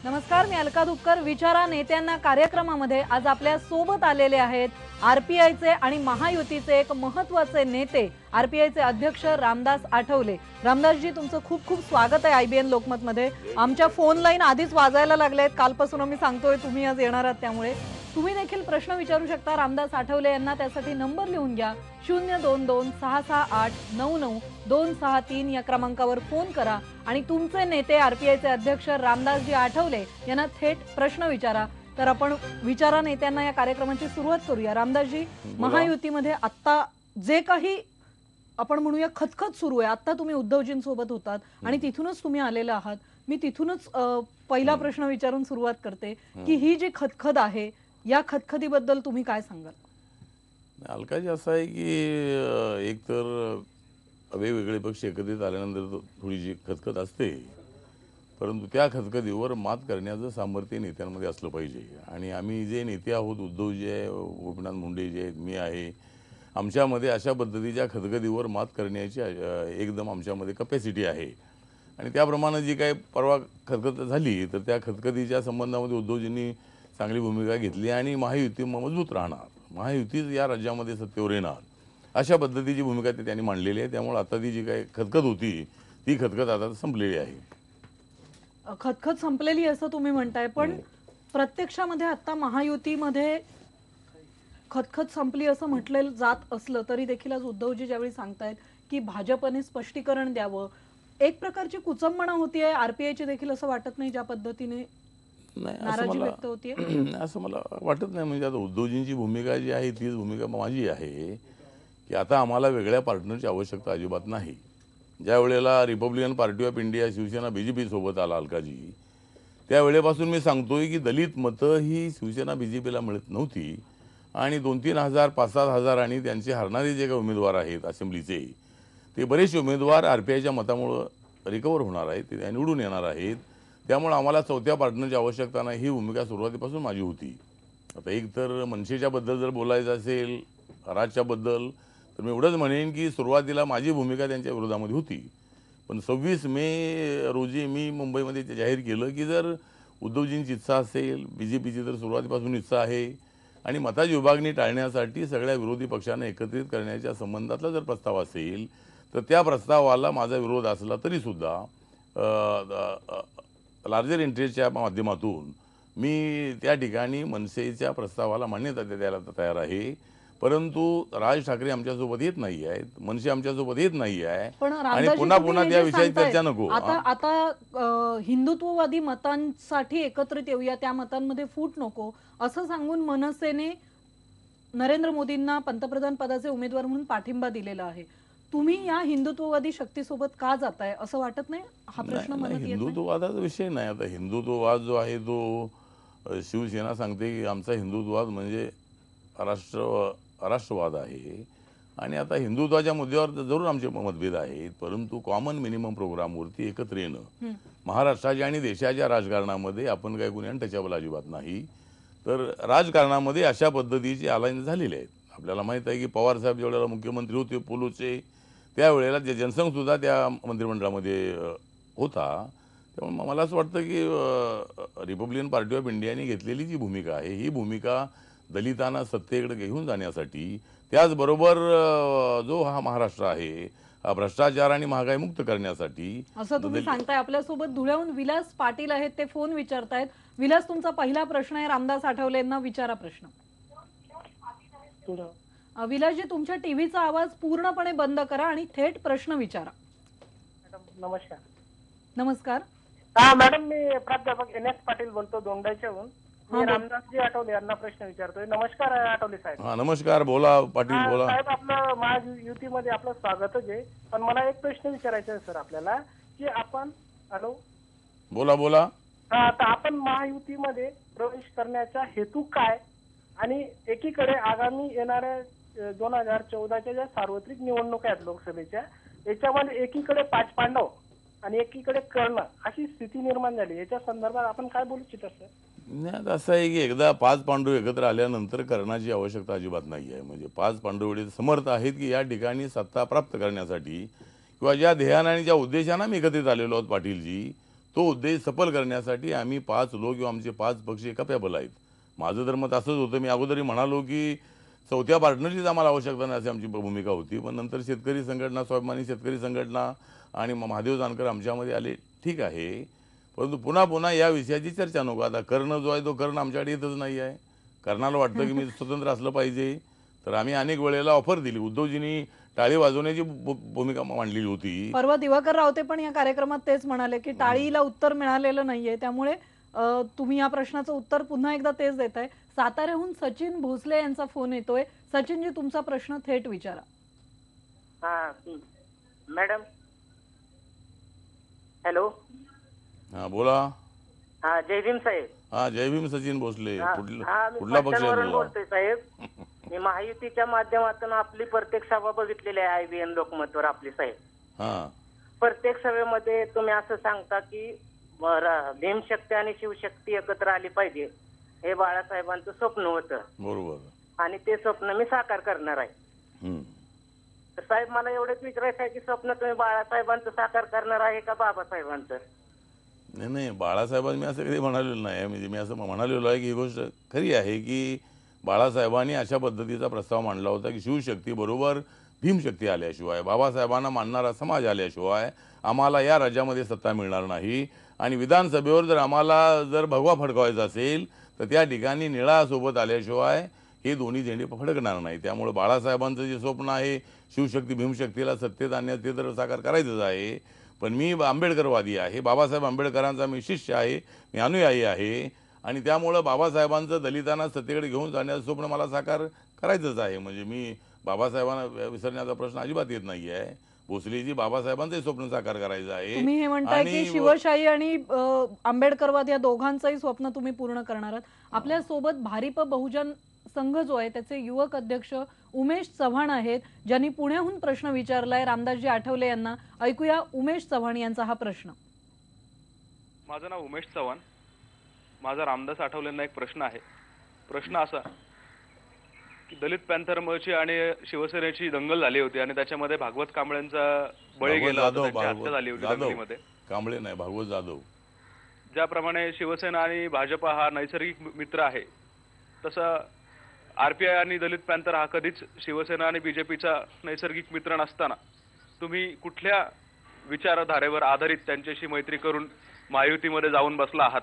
नमस्कार, मी अलका दुक्कर. विचारा नेत्यांना कार्यक्रमामध्ये आज आपल्या सोबत आलेले आहेत आरपीआयचे आणि महायुतीचे एक महत्त्वाचे नेते, आरपीआयचे अध्यक्ष रामदास आठवले. रामदासजी, तुमचं खूप खूप स्वागत आहे आयबीएन लोकमत मध्ये. आमच्या फोन लाईन आधीच वाजायला लागलेत, कालपासून आम्ही सांगतोय तुम्ही आज येणार आहात, त्यामुळे तुम्ही देखील प्रश्न विचारू शकता रामदास आठवले यांना. त्यासाठी नंबर लिहून घ्या, 02266899263 या क्रमांकावर फोन करा आणि तुमचे नेते आरपीआयचे अध्यक्ष रामदासजी आठवले यांना थेट प्रश्न विचारा. तर आपण विचारा नेत्यांना या कार्यक्रमाची सुरुवात करूया. रामदासजी, महायुतीमध्ये आता जे काही आपण म्हणूया खतखत सुरू आहे, आता तुम्ही उद्धवजींसोबत होतात आणि तिथूनच तुम्ही आलेले आहात. मी तिथूनच पहिला प्रश्न विचारून सुरुवात करते की ही जी खतखत आहे, या खतखतीबद्दल तुम्ही काय सांगाल? अलकाजी, असं आहे की एकतर वेगवेगळे पक्ष एकत्रित आल्यानंतर थोडीशी खतखत असते, परंतु त्या खतखतीवर मात करण्याचं सामर्थ्य नेत्यांमध्ये असलं पाहिजे. आणि आम्ही जे नेते आहोत, उद्धवजी आहे, गोपीनाथ मुंडे जे आहेत, मी आहे, आमच्यामध्ये अशा पद्धतीच्या खतखतीवर मात करण्याची एकदम आमच्यामध्ये कपॅसिटी आहे. आणि त्याप्रमाणे जी काही परवा खतखत झाली, तर त्या खतखतीच्या संबंधामध्ये उद्धवजींनी चांगली भूमिका घेतली आणि महायुती मजबूत राहणार, महायुतीच या राज्यामध्ये सत्तेवर येणार, अशा पद्धतीची भूमिका त्यांनी मांडलेली आहे. त्यामुळे आता ती जी काही खतखत होती, ती खतखत आता संपलेली आहे. खतखत संपलेली असं तुम्ही म्हणताय, पण प्रत्यक्षामध्ये आता महायुतीमध्ये खतखत संपली असं म्हटलं जात असलं तरी देखील आज उद्धवजी ज्यावेळी सांगतायत की भाजपने स्पष्टीकरण द्यावं, एक प्रकारची कुचंबणा होतीये आरपीआयची देखील, असं वाटत नाही ज्या पद्धतीने नाराजी व्यक्त होतीये? असं मला वाटत नाही. म्हणजे आता उद्धवजींची भूमिका जी आहे तीच भूमिका माझी आहे की आता आम्हाला वेगळ्या पार्टनरची आवश्यकता अजिबात नाही. ज्या वेळेला Republican Party of India Shiv Sena BJP सोबत आला अलकाजी, त्यावेळेपासून मी सांगतोय की दलित मतं ही शिवसेना बीजेपीला मिळत नव्हती आणि 2-3 हजार 5-7 हजार आणि त्यांचे हरणारे जे काही उमेदवार आहेत असेंब्लीचे, ते बरेचसे उमेदवार आरपीआयच्या मतामुळे रिकवर होणार आहेत, ते निवडून येणार आहेत. त्यामुळे आम्हाला चौथ्या पार्टनरची आवश्यकता नाही, ही भूमिका सुरुवातीपासून माझी होती. आता एक तर मनसेच्या बद्दल जर बोलायचं असेल, राजच्याबद्दल, तर मी एवढंच म्हणेन की सुरुवातीला माझी भूमिका त्यांच्या विरोधामध्ये होती. पण 26 मे रोजी मी मुंबईमध्ये जाहीर केलं की जर उद्धवजींची इच्छा असेल, बीजेपीची तर सुरुवातीपासून इच्छा आहे आणि मताची विभागणी टाळण्यासाठी सगळ्या विरोधी पक्षांना एकत्रित करण्याच्या संबंधातला जर प्रस्ताव असेल, तर त्या प्रस्तावाला माझा विरोध असला तरीसुद्धा लार्जर इंटरेस्टच्या माध्यमातून मी त्या ठिकाणी मनसेच्या प्रस्तावाला मान्यता द्यायला तयार आहे. परंतु राज ठाकरे आमच्यासोबत येत नाही आहेत, मनसे आमच्यासोबत येत नाही आहे आणि पुन्हा पुन्हा त्या विषयाची चर्चा नको. आता हिंदुत्ववादी मतांसाठी एकत्रित येऊया, त्या मतांमध्ये फूट नको असं सांगून मनसेने नरेंद्र मोदींना पंतप्रधान पदाचे उमेदवार म्हणून पाठिंबा दिलेला आहे. तुम्ही या हिंदुत्ववादी शक्तीसोबत का जाताय असं वाटत नाही? हा प्रश्न मनात येत नाही? हिंदुत्ववादाचा विषय नाही. आता हिंदुत्ववाद जो आहे तो शिवसेना सांगते की आमचा हिंदुत्ववाद म्हणजे राष्ट्रवाद आहे आणि आता हिंदुत्वाच्या मुद्द्यावर जरूर आमचे मतभेद आहेत, परंतु कॉमन मिनिमम प्रोग्रामवरती एकत्र येणं महाराष्ट्राच्या आणि देशाच्या राजकारणामध्ये आपण काही गुन्ह्यां टचेबल अजिबात नाही. तर राजकारणामध्ये अशा पद्धतीचे अलायन्स झालेले आहेत. आपल्याला माहित आहे की पवार साहेब ज्यावेळेला मुख्यमंत्री होते पोलोचे, त्यावेळेला जनसंघ सुद्धा त्या मंत्रिमंडळामध्ये होता. त्यामुळे मला असं वाटतं की रिपब्लिकन पार्टी ऑफ इंडियाने घेतलेली जी भूमिका आहे, ही भूमिका दलितांना सत्तेकडे घेऊन जाण्यासाठी, त्याचबरोबर जो हा महाराष्ट्र आहे भ्रष्टाचार आणि महागाई मुक्त करण्यासाठी असं तुम्ही सांगताय. आपल्यासोबत धुळ्याहून विलास पाटील आहेत, ते फोन विचारतायत. विलास, तुमचा पहिला प्रश्न आहे, रामदास आठवले यांना विचारा प्रश्न. विलासजी, तुमच्या टीव्हीचा आवाज पूर्णपणे बंद करा आणि थेट प्रश्न विचारा. नमस्कार. नमस्कार. मॅडम, मी प्राध्यापक NS पाटील बोलतो, दोंडाच्याहून. मी रामदासजी आठवले यांना प्रश्न विचारतोय. नमस्कार आठवले साहेब. नमस्कार, बोला पाटील, बोला साहेब. आपलं महायुतीमध्ये आपलं स्वागतच आहे, पण मला एक प्रश्न विचारायचा आहे सर आपल्याला की आपण बोला बोला आता आपण महायुतीमध्ये प्रवेश करण्याचा हेतू काय, आणि एकीकडे आगामी येणाऱ्या 2014च्या ज्या सार्वत्रिक निवडणुका आहेत लोकसभेच्या, याच्यामध्ये एकीकडे 5 पांडव आणि एकीकडे कर्ण अशी स्थिती निर्माण झाली, याच्या संदर्भात आपण काय बोलू इच्छिता सर? नाही, असं आहे की एकदा 5 पांडव एकत्र आल्यानंतर कर्णाची आवश्यकता अजिबात नाही आहे. म्हणजे 5 पांडव एवढे समर्थ आहेत की या ठिकाणी सत्ता प्राप्त करण्यासाठी किंवा ज्या ध्येयाने आणि ज्या उद्देशाने मी एकत्रित आलेलो आहोत पाटीलजी, तो उद्देश सफल करण्यासाठी आम्ही 5 लोक किंवा आमचे 5 पक्ष कॅपेबल आहेत. माझं तर मत असंच होतं. मी अगोदरही म्हणालो की चौथ्या पार्टनरचीच आम्हाला आवश्यकता नाही अशी आमची भूमिका होती. पण नंतर शेतकरी संघटना, स्वाभिमानी शेतकरी संघटना आणि महादेव जानकर आमच्यामध्ये आले. ठीक आहे, परंतु पुन्हा पुन्हा या विषयाची चर्चा नको. आता कर्ण जो आहे तो कर्ण आमच्याकडे येतच नाही आहे. कर्णाला वाटतं की मी स्वतंत्र असलं पाहिजे, तर आम्ही अनेक वेळेला ऑफर दिली. उद्धवजींनी टाळी वाजवण्याची भूमिका मांडलेली होती. परवा दिवाकर रावते पण या कार्यक्रमात तेच म्हणाले की टाळीला उत्तर मिळालेलं नाहीये, त्यामुळे तुम्ही या प्रश्नाचं उत्तर पुन्हा एकदा तेच देताय. साताऱ्याहून सचिन भोसले यांचा फोन येतोय. सचिनजी, तुमचा प्रश्न थेट विचारा. हा मॅडम, हॅलो. हा बोला. हा जय भीम साहेब. हा जय भीम सचिन भोसले. हा, कुठला पक्ष आहे तुझा? बोलतोय साहेब. मी महायुतीच्या माध्यमातून आपली प्रत्येक सभा बघितलेली आहे IBN लोकमतवर आपली साहेब. हा, प्रत्येक सभेमध्ये तुम्ही असं सांगता की भीमशक्ती आणि शिवशक्ती एकत्र आली पाहिजे, हे बाळासाहेबांचं स्वप्न होतं. बरोबर. आणि ते स्वप्न मी साकार करणार आहे. हम्म. तर साहेब, मला एवढंच विचारायचं आहे की स्वप्न तुम्ही बाळासाहेबांचं साकार करणार आहे का बाबासाहेबांचं? नाही नाही, बाळासाहेबांनी मी असं कधी म्हणालेलं नाही. म्हणजे मी असं म्हणालेलो आहे की ही गोष्ट खरी आहे की बाळासाहेबांनी अशा पद्धतीचा प्रस्ताव मांडला होता की शिवशक्ती बरोबर भीमशक्ती आल्याशिवाय, बाबासाहेबांना मानणारा समाज आल्याशिवाय आम्हाला या राज्यामध्ये सत्ता मिळणार नाही. आणि विधानसभेवर जर आम्हाला जर भगवा फडकवायचा असेल तर त्या ठिकाणी निळा सोबत आल्याशिवाय हे दोन्ही झेंडे फडकणार नाही. त्यामुळे बाळासाहेबांचं जे स्वप्न आहे शिवशक्ती भीमशक्तीला सत्तेत आणण्यात, ते तर साकार करायचंच आहे. पण मी आंबेडकरवादी आहे. बाबासाहेब आंबेडकरांचा मी शिष्य आहे, मी अनुयायी आहे. आणि त्यामुळं बाबासाहेबांचं दलितांना सत्तेकडे घेऊन जाण्याचं स्वप्न मला साकार करायचंच आहे. म्हणजे मी बाबासाहेबांना विसरण्याचा प्रश्न अजिबात येत नाही आहे. भोसलेजी बाबासाहेबांचंही स्वप्न साकार करायचं आहे. तुम्ही हे म्हणताय की शिवशाही आणि आंबेडकरवाद या दोघांचंही स्वप्न तुम्ही पूर्ण करणार आहात. आपल्या सोबत भारिप बहुजन संघ जो आहे त्याचे युवक अध्यक्ष उमेश चव्हाण आहेत, ज्यांनी पुण्याहून प्रश्न विचारलाय रामदासजी आठवले यांना. ऐकूया उमेश चव्हाण यांचा हा प्रश्न. माझं नाव उमेश चव्हाण. माझा रामदास आठवलेंना एक प्रश्न आहे. प्रश्न असा की दलित पॅन्थरची आणि शिवसेनेची दंगल झाली होती आणि त्याच्यामध्ये भागवत कांबळेंचा बळी गेला होता, त्यांची हत्या झाली होती दंगलीमध्ये. कांबळे नाही, भागवत जाधव. ज्याप्रमाणे शिवसेना आणि भाजपा हा नैसर्गिक मित्र आहे, तसं RPI आणि दलित पॅन्थर हा कधीच शिवसेना आणि BJPचा नैसर्गिक मित्र नसताना तुम्ही कुठल्या विचारधारेवर आधारित त्यांच्याशी मैत्री करून महायुतीमध्ये जाऊन बसला आहात?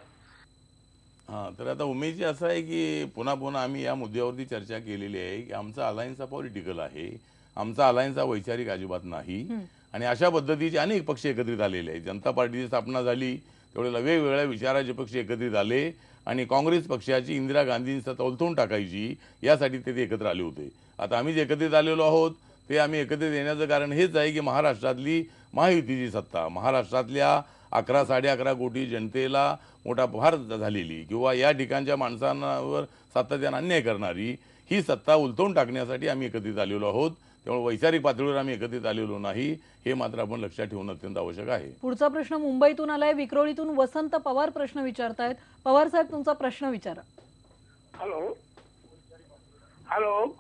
हां, तर आता उमेशजी असं आहे की पुन्हा पुन्हा आम्ही या मुद्द्यावरती चर्चा केलेली आहे की आमचा अलायन्स हा पॉलिटिकल आहे, आमचा अलायन्स हा वैचारिक अजिबात नाही. आणि अशा पद्धतीचे अनेक पक्ष एकत्रित आलेले आहेत. जनता पार्टीची स्थापना झाली त्यावेळेला वेगवेगळ्या विचाराचे पक्ष एकत्रित आले आणि काँग्रेस पक्षाची इंदिरा गांधींची सत्ता उलथून टाकायची यासाठी ते एकत्र आले होते. आता आम्ही जे एकत्रित आलेलो आहोत ते आम्ही एकत्रित येण्याचं कारण हेच आहे की महाराष्ट्रातली महायुतीची सत्ता, महाराष्ट्रातल्या 11-11.5 कोटी जनतेला मोठा भार झालेली किंवा या ठिकाणच्या माणसांवर सातत्याने अन्याय करणारी ही सत्ता उलथवून टाकण्यासाठी आम्ही एकत्रित आलेलो आहोत. त्यामुळे वैचारिक पातळीवर आम्ही एकत्रित आलेलो नाही, हे मात्र आपण लक्षात ठेवणं अत्यंत आवश्यक आहे. पुढचा प्रश्न मुंबईतून आलाय. विक्रोळीतून वसंत पवार प्रश्न विचारतायत. पवार साहेब, तुमचा प्रश्न विचारा. Hello hello.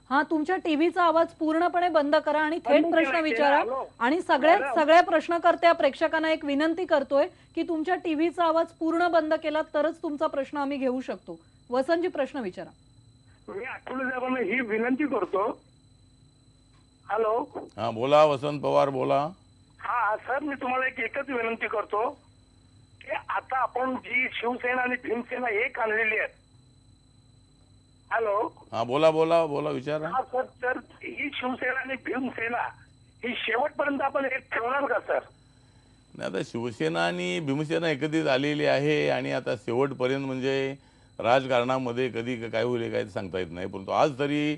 हा, तुमच्या टीव्हीचा आवाज पूर्णपणे बंद करा आणि थेट प्रश्न विचारा. आणि सगळ्या प्रश्नकर्त्या प्रेक्षकांना एक विनंती करतोय की तुमच्या टीव्हीचा आवाज पूर्ण बंद केला तरच तुमचा प्रश्न आम्ही घेऊ शकतो. वसंतजी, प्रश्न विचारा. मी आठवले साहेबांना ही विनंती करतो. हॅलो. हा बोला, वसंत पवार बोला. हा सर, मी तुम्हाला एकच विनंती करतो की आता आपण जी शिवसेना आणि भीमसेना एक आणलेली आहे. हॅलो. हा बोला बोला बोला, विचारा. हा सर, तर ही शिवसेना आणि भीमसेना ही शेवटपर्यंत आपण एक ठेवणार का सर? नाही, आता शिवसेना आणि भीमसेना एकत्रित आलेली आहे आणि आता शेवटपर्यंत म्हणजे राजकारणामध्ये कधी काय होईल काय सांगता येत नाही. परंतु आज तरी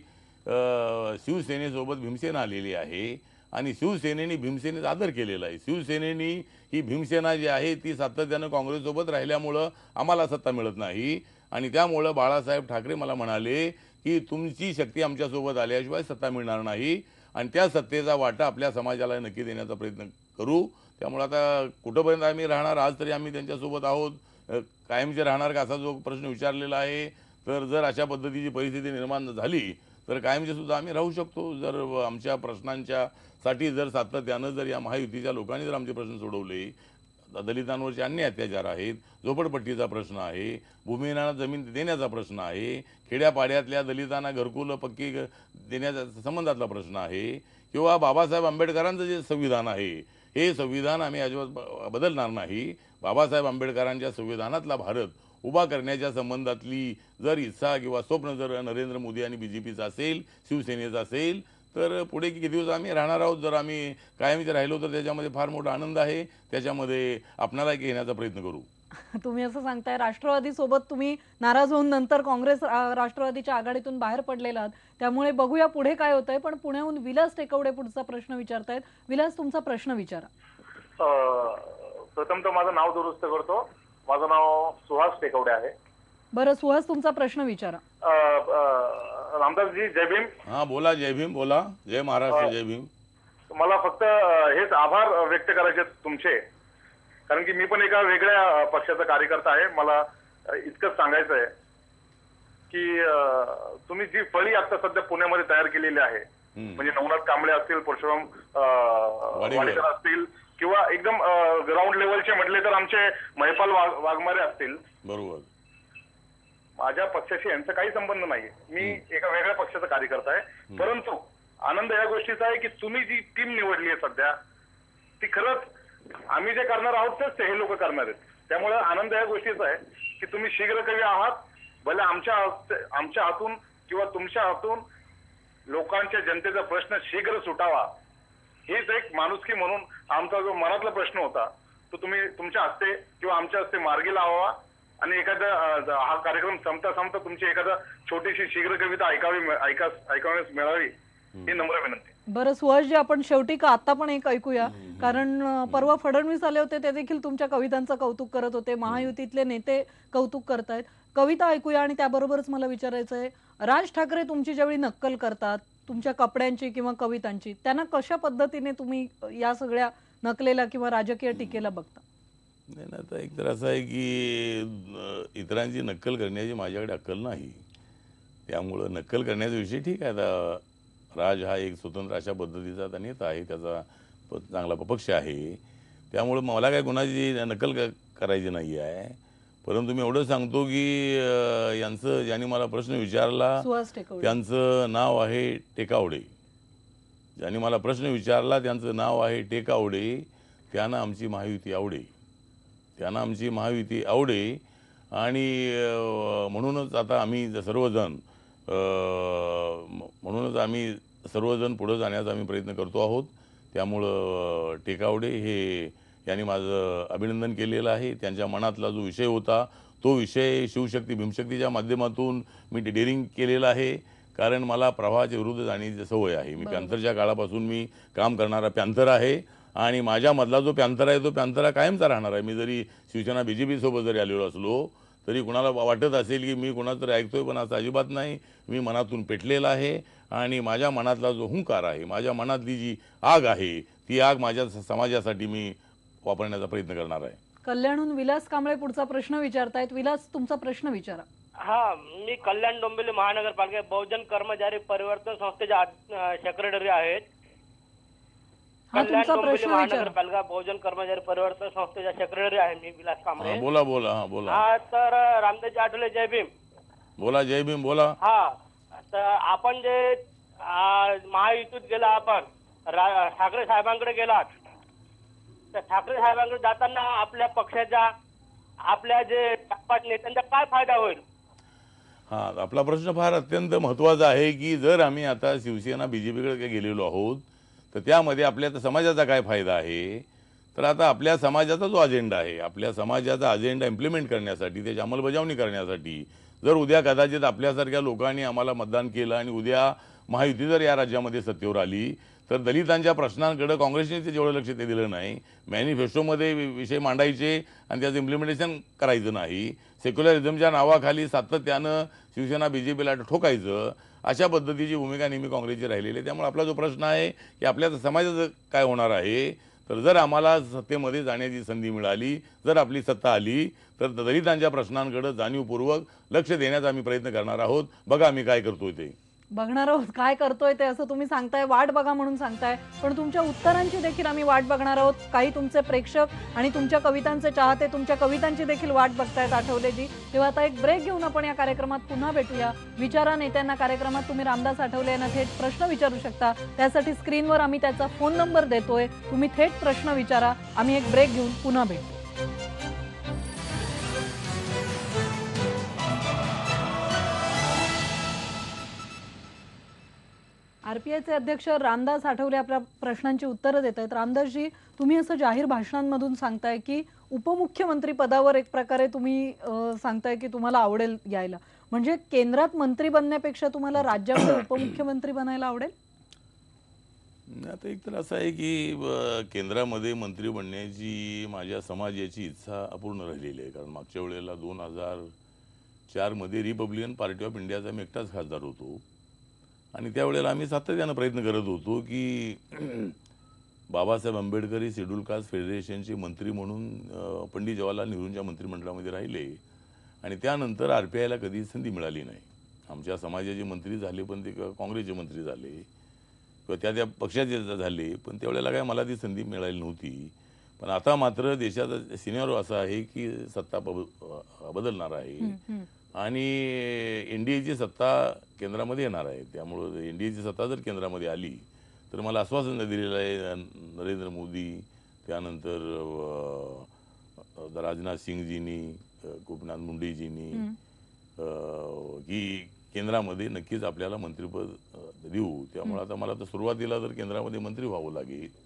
शिवसेनेसोबत भीमसेना आलेली आहे आणि शिवसेनेने भीमसेनेचा आदर केलेला आहे. शिवसेनेनी ही भीमसेना जी आहे ती सातत्यानं काँग्रेससोबत राहिल्यामुळं आम्हाला सत्ता मिळत नाही आणि त्यामुळं बाळासाहेब ठाकरे मला म्हणाले की तुमची शक्ती आमच्यासोबत आल्याशिवाय सत्ता मिळणार नाही आणि त्या सत्तेचा वाटा आपल्या समाजाला नक्की देण्याचा प्रयत्न करू. त्यामुळे आता कुठंपर्यंत आम्ही राहणार, आज तरी आम्ही त्यांच्यासोबत आहोत, कायमचे राहणार का असा जो प्रश्न विचारलेला आहे. तर जर अशा पद्धतीची परिस्थिती निर्माण झाली तर कायमचे सुद्धा आम्ही राहू शकतो. जर आमच्या प्रश्नांच्या साठी जर सातत्यानं जर या महायुतीच्या लोकांनी जर आमचे प्रश्न सोडवले, दलितांवरचे अन्य अत्याचार आहेत, झोपडपट्टीचा प्रश्न आहे, भूमिहीनांना जमीन देण्याचा प्रश्न आहे, खेड्यापाड्यातल्या दलितांना घरकुल पक्की देण्याचा संबंधातला प्रश्न आहे, किंवा बाबासाहेब आंबेडकरांचं जे संविधान आहे, हे संविधान आम्ही अजिबात बदलणार नाही. बाबासाहेब आंबेडकरांच्या संविधानातला भारत उभा करण्याच्या संबंधातली जर इच्छा किंवा स्वप्न जर नरेंद्र मोदी आणि BJPचं असेल, शिवसेनेचं असेल, तर पुढे किती दिवस आम्ही राहणार आहोत. जर आम्ही कायमचे राहिलो तर त्याच्यामध्ये फार मोठा आनंद आहे, त्याच्यामध्ये आपणाला घेण्याचा प्रयत्न करू. तुम्ही असं सांगताय राष्ट्रवादी सोबत तुम्ही नाराज होऊन नंतर काँग्रेस राष्ट्रवादीच्या आघाडीतून बाहेर पडलेला आहात, त्यामुळे बघूया पुढे काय होतंय. पण पुण्याहून विलास टेकवडे पुढचा प्रश्न विचारतायत. विलास, तुमचा प्रश्न विचारा. प्रथम तर माझं नाव दुरुस्त करतो. माझं नाव सुहास टेकवडे आहे. बरं सुहास, तुमचा प्रश्न विचारा. रामदासजी, जय भीम. हा बोला. जय भीम बोला. जय महाराष्ट्र, जय भीम. मला फक्त हेच आभार व्यक्त करायचे तुमचे, कारण की मी पण एका वेगळ्या पक्षाचा कार्यकर्ता आहे. मला इतकंच सांगायचं आहे की तुम्ही जी फळी आता सध्या पुण्यामध्ये तयार केलेली आहे, म्हणजे नवनाथ कांबळे असतील, परशुराम वाडेकर असतील, किंवा एकदम ग्राउंड लेवलचे म्हटले तर आमचे महिपाल वाघमारे असतील. बरोबर. माझ्या पक्षाशी यांचा काही संबंध नाही. मी एका वेगळ्या पक्षाचा कार्यकर्ता आहे. परंतु आनंद या गोष्टीचा आहे की तुम्ही जी टीम निवडली आहे सध्या, ती खरंच आम्ही जे करणार आहोत तेच हे लोक करणार आहेत. त्यामुळे आनंद या गोष्टीचा आहे की तुम्ही शीघ्रकवी आहात. भले आमच्या हातून किंवा तुमच्या हातून लोकांच्या जनतेचा प्रश्न शीघ्र सुटावा, हीच एक माणुसकी म्हणून आमचा जो मनातला प्रश्न होता तो तुम्ही तुमच्या हस्ते किंवा आमच्या हस्ते मार्गी लावावा. आणि एखादा हा कार्यक्रम संपता तुमची एखादा छोटीशी शीघ्र कविता ऐकाव्यास मिळावी, ही नम्र विनंती. बरं सुहासजी, आपण शेवटी का आता पण एक ऐकूया, कारण परवा फडणवीस आले होते, ते देखील तुमच्या कवितांचं कौतुक करत होते. महायुतीतले नेते कौतुक करतायत. कविता ऐकूया आणि त्याबरोबरच मला विचारायचं आहे, राज ठाकरे तुमची ज्यावेळी नक्कल करतात तुमच्या कपड्यांची किंवा कवितांची, त्यांना कशा पद्धतीने तुम्ही या सगळ्या नकलेला किंवा राजकीय टीकेला बघता? नाही ना, तर एक तर असं आहे की इतरांची नक्कल करण्याची माझ्याकडे अक्कल नाही. त्यामुळं नक्कल करण्याचा विषय ठीक आहे. आता राज हा एक स्वतंत्र अशा पद्धतीचा नेता आहे, त्याचा चांगला पक्ष आहे, त्यामुळं मला काय कोणाची नक्कल करायची नाही आहे. परंतु मी एवढं सांगतो की यांचं ज्यांनी मला प्रश्न विचारला त्यांचं नाव आहे टेकावडे. ज्यांनी मला प्रश्न विचारला त्यांचं नाव आहे टेकावडे. त्यांना आमची महायुती आवडे, त्यांना आमची महायुती आवडे. आणि म्हणूनच आता आम्ही सर्वजण पुढे जाण्याचा आम्ही प्रयत्न करतो आहोत. त्यामुळं टेकावडे हे यांनी माझं अभिनंदन केलेलं आहे. त्यांच्या मनातला जो विषय होता तो विषय शिवशक्ती भीमशक्तीच्या माध्यमातून मी डेअरिंग केलेला आहे. कारण मला प्रवाहाच्या विरुद्ध जाण्याची सवय आहे. मी पॅन्थरच्या काळापासून मी काम करणारा पॅन्थर आहे आणि माझ्यामधला जो पॅन्थर आहे तो पॅन्थर कायमचा राहणार आहे. मी जरी शिवसेना BJP सोबत जरी आलेलो असलो तरी कुणाला वाटत असेल की मी कुणाचं तरी ऐकतोय, पण असं अजिबात नाही. मी मनातून पेटलेला आहे आणि माझ्या मनातला जो हुंकार आहे, माझ्या मनातली जी आग आहे, ती आग माझ्या समाजासाठी मी वापरण्याचा प्रयत्न करणार आहे. कल्याणहून विलास कांबळे पुढचा प्रश्न विचारतायत. विलास, तुमचा प्रश्न विचारा. हा, मी कल्याण डोंबिवली महानगरपालिका बहुजन कर्मचारी परिवर्तन संस्थेचे सेक्रेटरी आहेत. कल्याण डोंबिवली महानगरपालिका बहुजन कर्मचारी परिवर्तन संस्थेचा सेक्रेटरी आहे मी, विलास कांबळे. बोला बोला. हा बोला. हा, तर रामदासजी आठवले, जय भीम. बोला. जय भीम बोला. हा, तर आपण जे महायुतीत गेला, आपण ठाकरे साहेबांकडे गेलात, तर ठाकरे साहेबांकडे जाताना आपल्या पक्षाच्या आपल्या जे नेत्यांचा काय फायदा होईल? हा, आपला प्रश्न फार अत्यंत महत्त्वाचा आहे की जर आम्ही आता शिवसेना BJPकडे गेलेलो आहोत तर त्यामध्ये आपल्या समाजाचा काय फायदा आहे. तर आता आपल्या समाजाचा जो अजेंडा आहे, आपल्या समाजाचा अजेंडा इम्प्लिमेंट करण्यासाठी, त्याची अंमलबजावणी करण्यासाठी जर उद्या कदाचित आपल्यासारख्या लोकांनी आम्हाला मतदान केलं आणि उद्या महायुती जर या राज्यामध्ये सत्तेवर आली तर दलितांच्या प्रश्नांकडे काँग्रेसने जेवढं लक्ष ते दिलं नाही, मॅनिफेस्टोमध्ये विषय मांडायचे आणि त्याचं इम्प्लिमेंटेशन करायचं नाही, सेक्युलरिझमच्या नावाखाली सातत्यानं शिवसेना BJPला ठोकायचं, अशा पद्धतीची भूमिका नेहमी काँग्रेसची राहिलेली आहे. त्यामुळे आपला जो प्रश्न आहे की आपल्या समाजाचं काय होणार आहे, तर जर आम्हाला सत्तेमध्ये जाण्याची संधी मिळाली, जर आपली सत्ता आली तर दलितांच्या प्रश्नांकडे जाणीवपूर्वक लक्ष देण्याचा आम्ही प्रयत्न करणार आहोत. बघा आम्ही काय करतोय ते. बघणार आहोत काय करतोय ते, असं तुम्ही सांगताय, वाट बघा म्हणून सांगताय, पण तुमच्या उत्तरांची देखील आम्ही वाट बघणार आहोत. काही तुमचे प्रेक्षक आणि तुमच्या कवितांचे चाहते तुमच्या कवितांची देखील वाट बघतायत आठवलेजी. तेव्हा आता एक ब्रेक घेऊन आपण या कार्यक्रमात पुन्हा भेटूया. विचारा नेत्यांना कार्यक्रमात तुम्ही रामदास आठवले यांना थेट प्रश्न विचारू शकता. त्यासाठी स्क्रीनवर आम्ही त्याचा फोन नंबर देतोय. तुम्ही थेट प्रश्न विचारा. आम्ही एक ब्रेक घेऊन पुन्हा भेटू. आरपीआयचे अध्यक्ष रामदास आठवले आपल्या प्रश्नांची उत्तरं देत आहेत. रामदासजी, तुम्ही असं जाहीर भाषणांमधून सांगताय की उपमुख्यमंत्री पदावर एक प्रकारे तुम्ही सांगताय की तुम्हाला आवडेल यायला, म्हणजे केंद्रात मंत्री बनण्यापेक्षा तुम्हाला राज्यामध्ये उपमुख्यमंत्री बनायला आवडेल? आता एक तर असं आहे की केंद्रामध्ये मंत्री बनण्याची माझ्या समाजाची इच्छा अपूर्ण राहिलेली आहे. कारण मागच्या वेळेला 2004 मध्ये रिपब्लिकन पार्टी ऑफ इंडियाचा मी एकटाच खासदार होतो आणि त्यावेळेला आम्ही सातत्यानं प्रयत्न करत होतो की बाबासाहेब आंबेडकरी शेड्यूल कास्ट फेडरेशनचे मंत्री म्हणून पंडित जवाहरलाल नेहरूंच्या मंत्रिमंडळामध्ये राहिले आणि त्यानंतर आरपीआयला कधी संधी मिळाली नाही. आमच्या समाजाचे मंत्री झाले पण ते काँग्रेसचे मंत्री झाले किंवा त्या पक्षाचे झाले, पण त्यावेळेला काय मला ती संधी मिळाली नव्हती. पण आता मात्र देशाचा सिनेरिओ असा आहे की सत्ता बदलणार आहे आणि एनडीएची सत्ता केंद्रामध्ये येणार आहे. त्यामुळं एनडीएची सत्ता जर केंद्रामध्ये आली तर मला आश्वासन दिलेलं आहे नरेंद्र मोदी, त्यानंतर राजनाथ सिंगजींनी, गोपीनाथ मुंडेजींनी की केंद्रामध्ये नक्कीच आपल्याला मंत्रिपद देऊ. त्यामुळे आता मला तर सुरुवातीला तर केंद्रामध्ये मंत्री व्हावं लागेल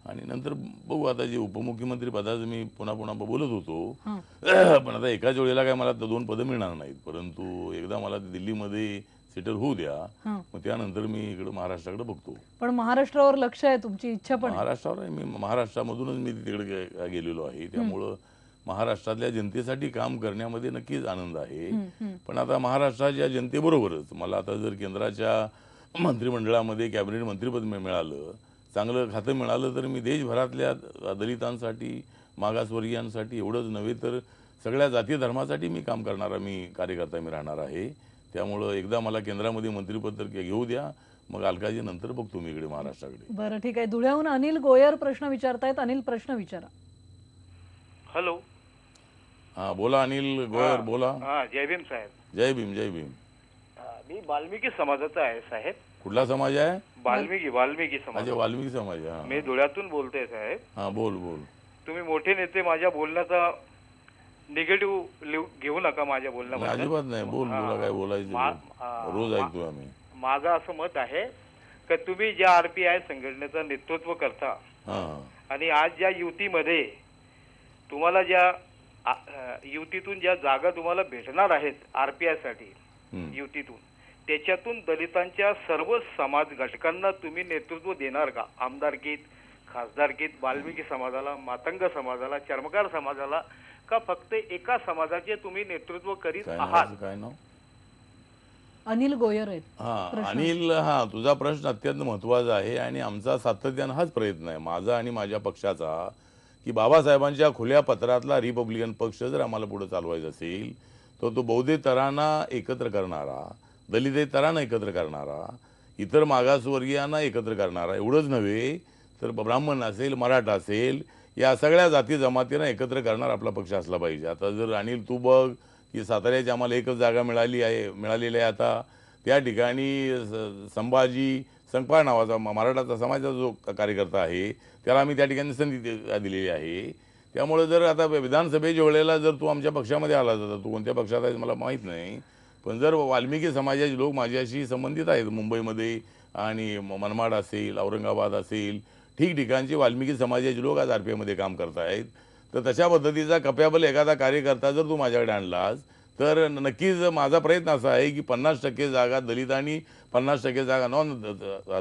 आणि नंतर बघू. आता जे उपमुख्यमंत्री पदाचं मी पुन्हा बोलत होतो, पण आता एकाच वेळेला काय मला 2 पदं मिळणार नाहीत, परंतु एकदा मला दिल्लीमध्ये सेटल होऊ द्या, मग त्यानंतर मी इकडे महाराष्ट्राकडे बघतो. पण महाराष्ट्रावर लक्ष आहे, तुमची इच्छा पण महाराष्ट्रावर आहे. मी महाराष्ट्रामधूनच मी तिकडे गेलेलो आहे, त्यामुळं महाराष्ट्रातल्या जनतेसाठी काम करण्यामध्ये नक्कीच आनंद आहे. पण आता महाराष्ट्राच्या जनतेबरोबरच मला आता जर केंद्राच्या मंत्रिमंडळामध्ये कॅबिनेट मंत्रिपद मिळालं, चांगलं खातं मिळालं, तर मी देशभरातल्या दलितांसाठी, मागासवर्गीयांसाठी एवढंच नव्हे तर सगळ्या जाती धर्मासाठी मी काम करणारा कार्यकर्ता राहणार आहे. त्यामुळं एकदा मला केंद्रामध्ये मंत्रिपद तर घेऊ द्या, मग अलकाजी नंतर बघतो मी इकडे महाराष्ट्राकडे. बरं, ठीक आहे. धुळ्याहून अनिल गोयर प्रश्न विचारतायत. अनिल, प्रश्न विचारा. हॅलो. हा बोला अनिल गोयर, बोला. जय भीम साहेब. जय भीम, जय भीम. मी वाल्मिकी समाजाचा आहे साहेब. कुठला समाज आहे? वाल्मिकी समाज. वाल्मिकी समाज. मी धुळ्यातून बोलतोय साहेब. हा बोल. तुम्ही मोठे नेते, माझ्या बोलण्याचा निगेटिव्ह घेऊ नका माझ्या बोलण्यामध्ये. अजिबात नाही, बोला काय बोलायचं, रोज ऐकतो आम्ही. माझं असं मत आहे की तुम्ही ज्या आरपीआय संघटनेचं नेतृत्व करता आणि आज ज्या युतीमध्ये तुम्हाला ज्या युतीतून ज्या जागा तुम्हाला भेटणार आहेत आरपीआय साठी युतीतून, त्याच्यातून दलितांच्या सर्व समाज घटकांना तुम्ही नेतृत्व देणार का? आमदारकीत, खासदारकीत, वाल्मिकी समाजाला, मातंग समाजाला, चर्मकार समाजाला, का फक्त एका समाजाचे तुम्ही नेतृत्व करीत आहात? काय नाव? अनिल गोयर आहेत. अनिल, तुझा प्रश्न अत्यंत महत्वाचा आहे आणि आमचा सातत्यानं हाच प्रयत्न आहे, माझा आणि माझ्या पक्षाचा, की बाबासाहेबांच्या खुल्या पत्रातला रिपब्लिकन पक्ष जर आम्हाला पुढे चालवायचा असेल तर तो बौद्धेतरांना एकत्र करणारा, दलितेतरांना एकत्र करणारा, इतर मागासवर्गीयांना एकत्र करणारा, एवढंच नव्हे तर ब्राह्मण असेल, मराठा असेल, या सगळ्या जाती जमातींना एकत्र करणारा आपला पक्ष असला पाहिजे. आता जर अनिल तू बघ की साताऱ्याची आम्हाला एकच जागा मिळालेली आहे आता, त्या ठिकाणी संभाजी संकपाळ नावाचा मराठाचा समाजाचा जो कार्यकर्ता आहे त्याला आम्ही त्या ठिकाणी संधी दिलेली आहे. त्यामुळे जर आता विधानसभेच्या वेळेला जर तू आमच्या पक्षामध्ये आला तर, तू कोणत्या पक्षात आहे मला माहीत नाही, पण जर वाल्मिकी समाजाचे लोक माझ्याशी संबंधित आहेत मुंबईमध्ये आणि मनमाड असेल, औरंगाबाद असेल, ठिकठिकाणचे वाल्मिकी समाजाचे लोक आज आरपीआयमध्ये काम करत आहेत, तर तशा पद्धतीचा कॅपेबल एखादा कार्यकर्ता जर तू माझ्याकडे आणलास तर नक्कीच माझा प्रयत्न असा आहे की 50% जागा दलित आणि 50% जागा नॉन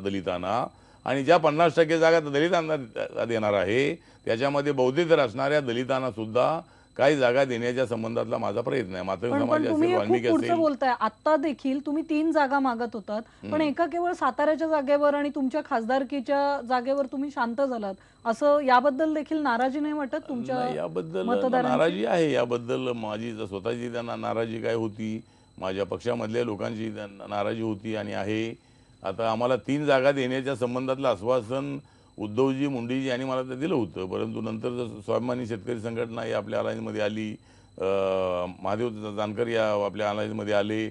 दलितांना, आणि ज्या 50% जागा दलितांना देणार आहे त्याच्यामध्ये बौद्धिक असणाऱ्या दलितांना सुद्धा काही जागा देण्याच्या संबंधातला माझा प्रयत्न आहे. मात्र समाज असेल, वाल्मिकी असेल. बोलताय आता देखील तुम्ही 3 जागा मागत होतात, पण एका केवळ साताऱ्याच्या जागेवर आणि तुमच्या खासदारकीच्या जागेवर तुम्ही शांत झालात, असं याबद्दल देखील नाराजी नाही वाटत तुमच्या? याबद्दल नाराजी आहे, याबद्दल माझी स्वतःची त्यांना नाराजी काय होती, माझ्या पक्षामधल्या लोकांची नाराजी होती आणि आहे. आता आम्हाला 3 जागा देण्याच्या संबंधातलं आश्वासन उद्धवजी मुंडेजी यांनी मला ते दिलं होतं, परंतु नंतर स्वाभिमानी शेतकरी संघटना ही आपल्या अलायन्समध्ये आली, महादेव जानकर या आपल्या अलायन्समध्ये आले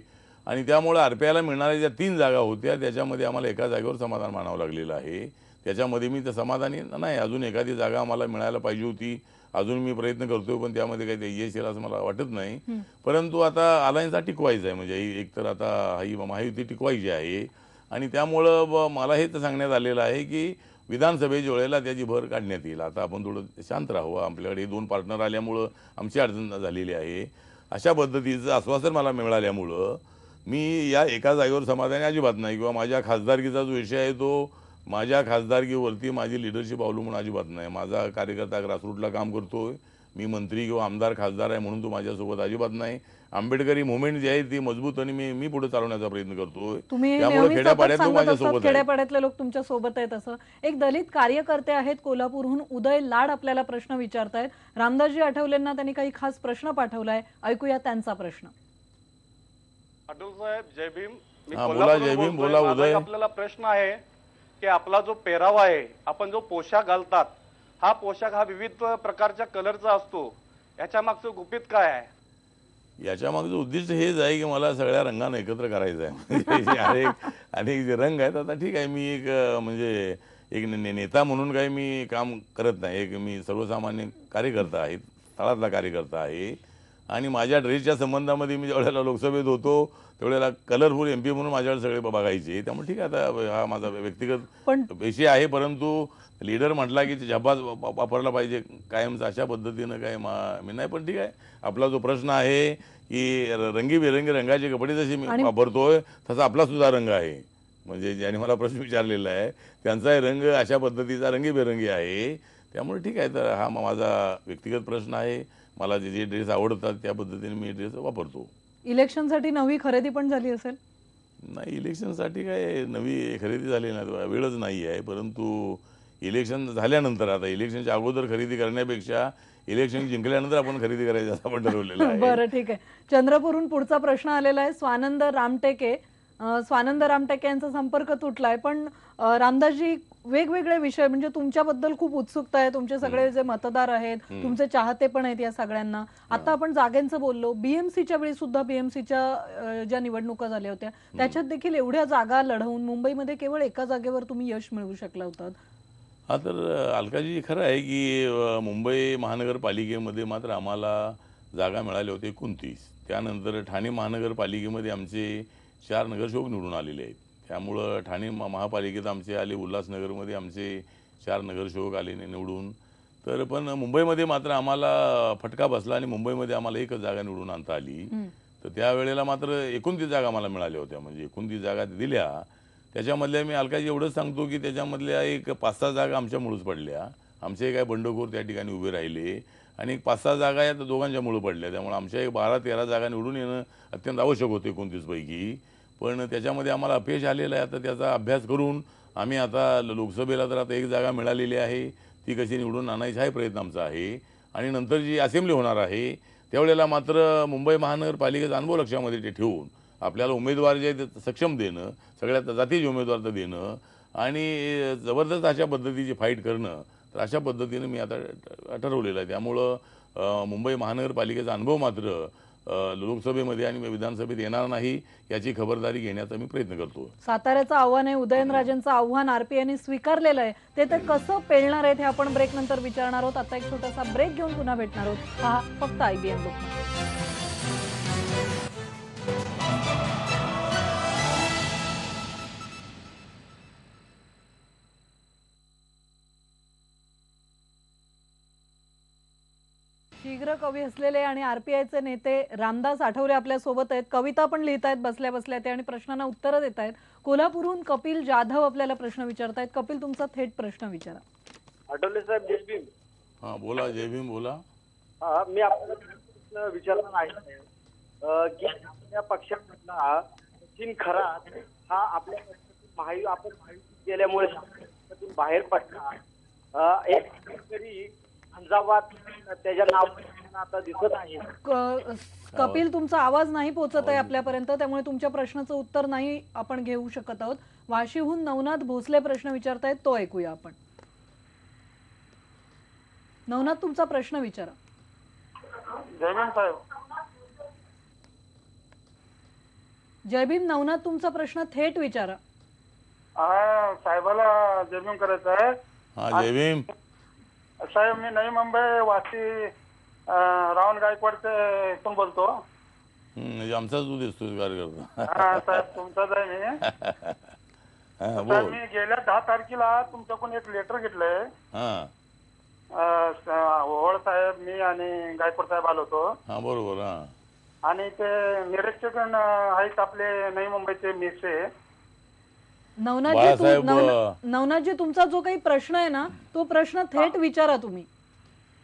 आणि त्यामुळे RPIला मिळणाऱ्या ज्या 3 जागा होत्या त्याच्यामध्ये आम्हाला एका जागेवर समाधान मानावं लागलेलं आहे. त्याच्यामध्ये मी तर समाधानी नाही. अजून एखादी जागा आम्हाला मिळायला पाहिजे होती. अजून मी प्रयत्न करतोय, पण त्यामध्ये काही यश येईल असं मला वाटत नाही. परंतु आता अलायन्स टिकवायचं आहे, म्हणजे एक तर आता ही महायुती टिकवायची आहे आणि त्यामुळं मला हे तर सांगण्यात आलेलं आहे की विधानसभेच्या वेळेला त्याची भर काढण्यात येईल. आता आपण थोडं शांत राहावं. आपल्याकडे 2 पार्टनर आल्यामुळं आमची अडचण झालेली आहे. अशा पद्धतीचं आश्वासन मला मिळाल्यामुळं मी या एका जागेवर समाधानी अजिबात नाही, किंवा माझ्या खासदारकीचा जो विषय आहे तो माझ्या खासदारकीवरती माझी लिडरशिप अवलंबून अजिबात नाही. माझा कार्यकर्ता ग्रासरूटला काम करतोय. मी मंत्री किंवा आमदार खासदार आहे म्हणून तो माझ्यासोबत अजिबात नाही. आंबेडकरी मुवमेंट जी आहे ती मजबूत आणि मी पुढे चालवण्याचा प्रयत्न करतोय. तुम्ही त्यामुळे नेहमी खेड्यापाड्यात सांगत माझ्यासोबत असतात, आहे. खेड्यापाड्यातले लोक तुमच्या सोबत आहेत. असं एक दलित कार्यकर्ते आहेत कोल्हापूरहून, उदय लाड आपल्याला प्रश्न विचारतायत. रामदासजी आठवलेंना त्यांनी काही खास प्रश्न पाठवलाय, ऐकूया त्यांचा प्रश्न. अटल साहेब, जय भीम. मी हा, बोला. कोल्हापूरहून जय भीम. बोलतोय. बोला माझा उदय. एक आपल्याला प्रश्न आहे की आपला जो पेहराव आहे, आपण जो पोशाख घालतात, हा पोशाख हा विविध प्रकारच्या कलरचा असतो, याच्या मागचं गुपित काय आहे? याच्या मागचं उद्दिष्ट हेच आहे की मला सगळ्या रंगांना एकत्र करायचं आहे. म्हणजे अनेक जे रंग आहेत, आता ठीक आहे, मी एक म्हणजे एक नेता म्हणून काही मी काम करत नाही. एक मी सर्वसामान्य कार्यकर्ता आहे, तळातला कार्यकर्ता आहे आणि माझ्या ड्रेसच्या संबंधामध्ये मी ज्यावेळेला लोकसभेत होतो त्यावेळेला कलरफुल MP म्हणून माझ्याकडे सगळे बघायचे. त्यामुळे ठीक आहे, आता हा माझा व्यक्तिगत विषय आहे, परंतु लीडर म्हटला की झब्बा वापरला पाहिजे कायमचा, अशा पद्धतीनं काय मी नाही. पण ठीक आहे, आपला जो प्रश्न आहे की रंगीबेरंगी रंगाचे कपडे जसे मी वापरतोय तसा आपला सुद्धा रंग आहे. म्हणजे ज्याने मला प्रश्न विचारलेला आहे त्यांचाही रंग अशा पद्धतीचा रंगीबेरंगी आहे. त्यामुळे ठीक आहे, तर हा माझा व्यक्तिगत प्रश्न आहे. मला जे ड्रेस आवडतात त्या पद्धतीने मी ड्रेस वापरतो. इलेक्शनसाठी नवी खरेदी पण झाली असेल? नाही, इलेक्शनसाठी काय नवी खरेदी झाली नाही, वेळच नाही आहे. परंतु इलेक्शन झाल्यानंतर, आता इलेक्शनच्या अगोदर खरेदी करण्यापेक्षा इलेक्शन जिंकल्यानंतर आपण खरेदी करायचं असं आपण ठरवलेलं आहे. बरं, ठीक आहे. चंद्रपूरहून पुढचा प्रश्न आलेला आहे. स्वानंद रामटेके यांचा संपर्क तुटलाय, पण रामदासजी वेगवेगळे विषय, म्हणजे तुमच्याबद्दल खूप उत्सुकता आहे, तुमचे सगळे जे मतदार आहेत, तुमचे चाहते पण आहेत या सगळ्यांना. आता आपण जागेंचं बोललो, BMCच्या वेळी सुद्धा BMCच्या ज्या निवडणुका झाल्या होत्या त्याच्यात देखील एवढ्या जागा लढवून मुंबईमध्ये केवळ एका जागेवर तुम्ही यश मिळवू शकला होता. हा, तर अलकाजी खरं आहे की मुंबई महानगरपालिकेमध्ये मात्र आम्हाला जागा मिळाल्या होत्या 29. त्यानंतर ठाणे महानगरपालिकेमध्ये आमचे 4 नगरसेवक निवडून आलेले आहेत. त्यामुळं ठाणे महापालिकेत आमचे आले, उल्हासनगरमध्ये आमचे 4 नगरसेवक आले निवडून. तर पण मुंबईमध्ये मात्र आम्हाला फटका बसला आणि मुंबईमध्ये आम्हाला एकच जागा निवडून आणता आली. तर त्यावेळेला मात्र 29 जागा आम्हाला मिळाल्या होत्या, म्हणजे 29 जागा दिल्या. त्याच्यामधल्या मी अलकाजी एवढंच सांगतो की त्याच्यामधल्या एक 5-6 जागा आमच्यामुळेच पडल्या. आमचे काय बंडखोर त्या ठिकाणी उभे राहिले आणि 5-6 जागा या दोघांच्यामुळे पडल्या. त्यामुळे आमच्या एक 12-13 जागा निवडून येणं अत्यंत आवश्यक होते 29 पैकी. पण त्याच्यामध्ये आम्हाला अपयश आलेलं आहे. आता त्याचा अभ्यास करून आम्ही आता लोकसभेला तर आता एक जागा मिळालेली आहे, ती कशी निवडून आणायचा हा प्रयत्न आमचा आहे. आणि नंतर जी असेंब्ली होणार आहे त्यावेळेला मात्र मुंबई महानगरपालिकेचा अनुभव लक्षामध्ये ठेवून आपल्याला उमेदवार जे सक्षम देणं, सगळ्यात जातीचे उमेदवार तर देणं आणि जबरदस्त अशा पद्धतीची फाईट करणं, तर अशा पद्धतीने मी आता ठरवलेलं आहे. त्यामुळं मुंबई महानगरपालिकेचा अनुभव मात्र लोकसभेमध्ये आणि विधानसभेत येणार नाही याची खबरदारी घेण्याचा मी प्रयत्न करतो. साताऱ्याचं आव्हान आहे, उदयनराजेंचं आव्हान RPIने स्वीकारलेलं आहे, ते कसं पेलणार आहेत हे आपण ब्रेक नंतर विचारणार आहोत. आता एक छोटासा ब्रेक घेऊन पुन्हा भेटणार आहोत. पहा फक्त IBN लोकमत. शीघ्र कवी असलेले आणि RPIचे नेते रामदास आठवले आपल्या सोबत आहेत. कविता पण लिहित आहेत बसल्या बसल्या ते आणि प्रश्नांना उत्तरं देत आहेत. कोल्हापूरहून कपिल जाधव आपल्याला प्रश्न विचारतायत. कपिल, तुमचा थेट प्रश्न विचारा. आठवले साहेब, जय भीम. हा, बोला. जय भीम, बोला. हा, मी आपल्याला प्रश्न विचारणार आहे की आपल्या पक्षामधला सचिन खरात हा आपल्या आपण माहिती गेल्यामुळे बाहेर पडला. एक तरी झंझावात त्याच्या नाव आता दिसत आहे. कपिल, तुमचा आवाज नाही पोहोचत आहे आपल्यापर्यंत, त्यामुळे तुमच्या प्रश्नाचं उत्तर नाही आपण घेऊ शकत आहोत. वाशीहून नवनाथ भोसले प्रश्न विचारतायत, तो ऐकूया आपण. नवनाथ, तुमचा प्रश्न विचारा. जय भीम साहेब. जय भीम. नवनाथ, तुमचा प्रश्न थेट विचारा. साहेबाला जय भीम करायचं आहे. हा, जय भीम साहेब, मी नवी मुंबई वाशी रावण गायकवाडचे इथून बोलतो. म्हणजे आमचाच तू दिसतोय कार्यकर्ता. हा साहेब, तुमचाच आहे मी. साहेब, मी गेल्या 10 तारखेला तुमच्याकडून एक लेटर घेतलंय. ओवळ साहेब, मी आणि गायकवाड साहेब आलो होतो. हा, बरोबर. हा, आणि ते निरीक्षक आहेत आपले नवी मुंबईचे मिसे. नवनाथजी, तुमचा जो काही प्रश्न आहे ना, तो प्रश्न थेट विचारा तुम्ही.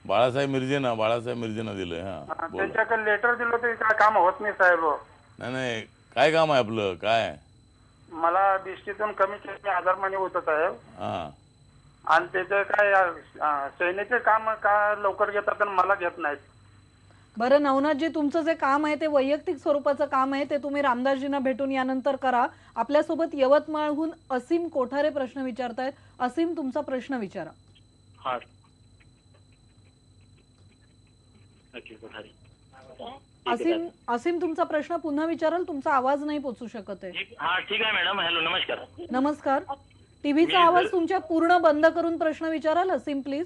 बाळासाहेब मिर्जेना दिलंय. हा, त्यांच्याकडे लेटर दिलं तरी काय काम होत नाही साहेब. नाही, काय काम आहे आपलं? काय मला दृष्टीतून कमी आजारमानी होतं साहेब. हा, आणि त्याचे काय सैन्याचे काम का लवकर घेतात आणि मला घेत नाहीत. बरं नवनाथजी, तुमचं जे काम आहे ते वैयक्तिक स्वरूपाचं काम आहे, ते तुम्ही रामदासजींना भेटून यानंतर करा. आपल्यासोबत यवतमाळहून असीम कोठारे प्रश्न विचारतायत. असीम, तुमचा प्रश्न विचारा. हा, असीम, तुमचा प्रश्न पुन्हा विचाराल, तुमचा आवाज नाही पोचू शकत आहे. हा, ठीक आहे मॅडम. हॅलो, नमस्कार. नमस्कार. टीव्हीचा आवाज तुमच्या पूर्ण बंद करून प्रश्न विचाराल असीम, प्लीज.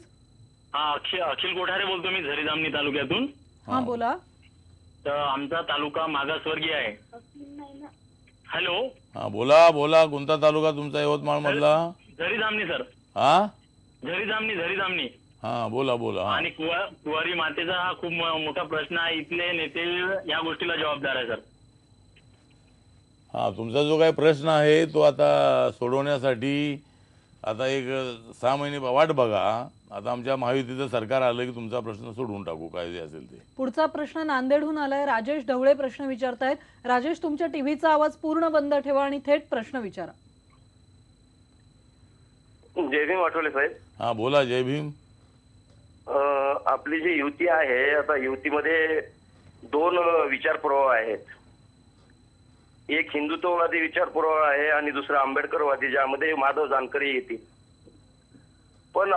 हा, अखिल कोठारे बोलतो मी, झरी जामणी तालुक्यातून. हा, बोला. तर आमचा तालुका मागासवर्गीय आहे. हॅलो. हा, बोला. कोणता तालुका तुमचा यवतमाळ मधला? झरी जामणी सर. हा, झरी जामणी. हा, बोला. आणि कुवारी मातेचा हा खूप मोठा प्रश्न आहे. इथले नेते या गोष्टीला जबाबदार आहे सर. हा, तुमचा जो काही प्रश्न आहे तो आता सोडवण्यासाठी आता एक 6 महिने वाट बघा. आता आमच्या महायुतीचं सरकार आलं की तुमचा प्रश्न सोडवून टाकू, काय जे असेल ते. पुढचा प्रश्न नांदेडहून आलाय. राजेश ढवळे प्रश्न विचारतायत. राजेश, तुमच्या टीव्हीचा आवाज पूर्ण बंद ठेवा आणि थेट प्रश्न विचारा. जय भीम आठवले साहेब. हा, बोला. जय भीम. आपली जी युती आहे, आता युतीमध्ये 2 विचार पुरावा आहेत. एक हिंदुत्ववादी विचार पुरावा आहे आणि दुसरा आंबेडकरवादी, ज्यामध्ये माधव जानकरी येतील. पण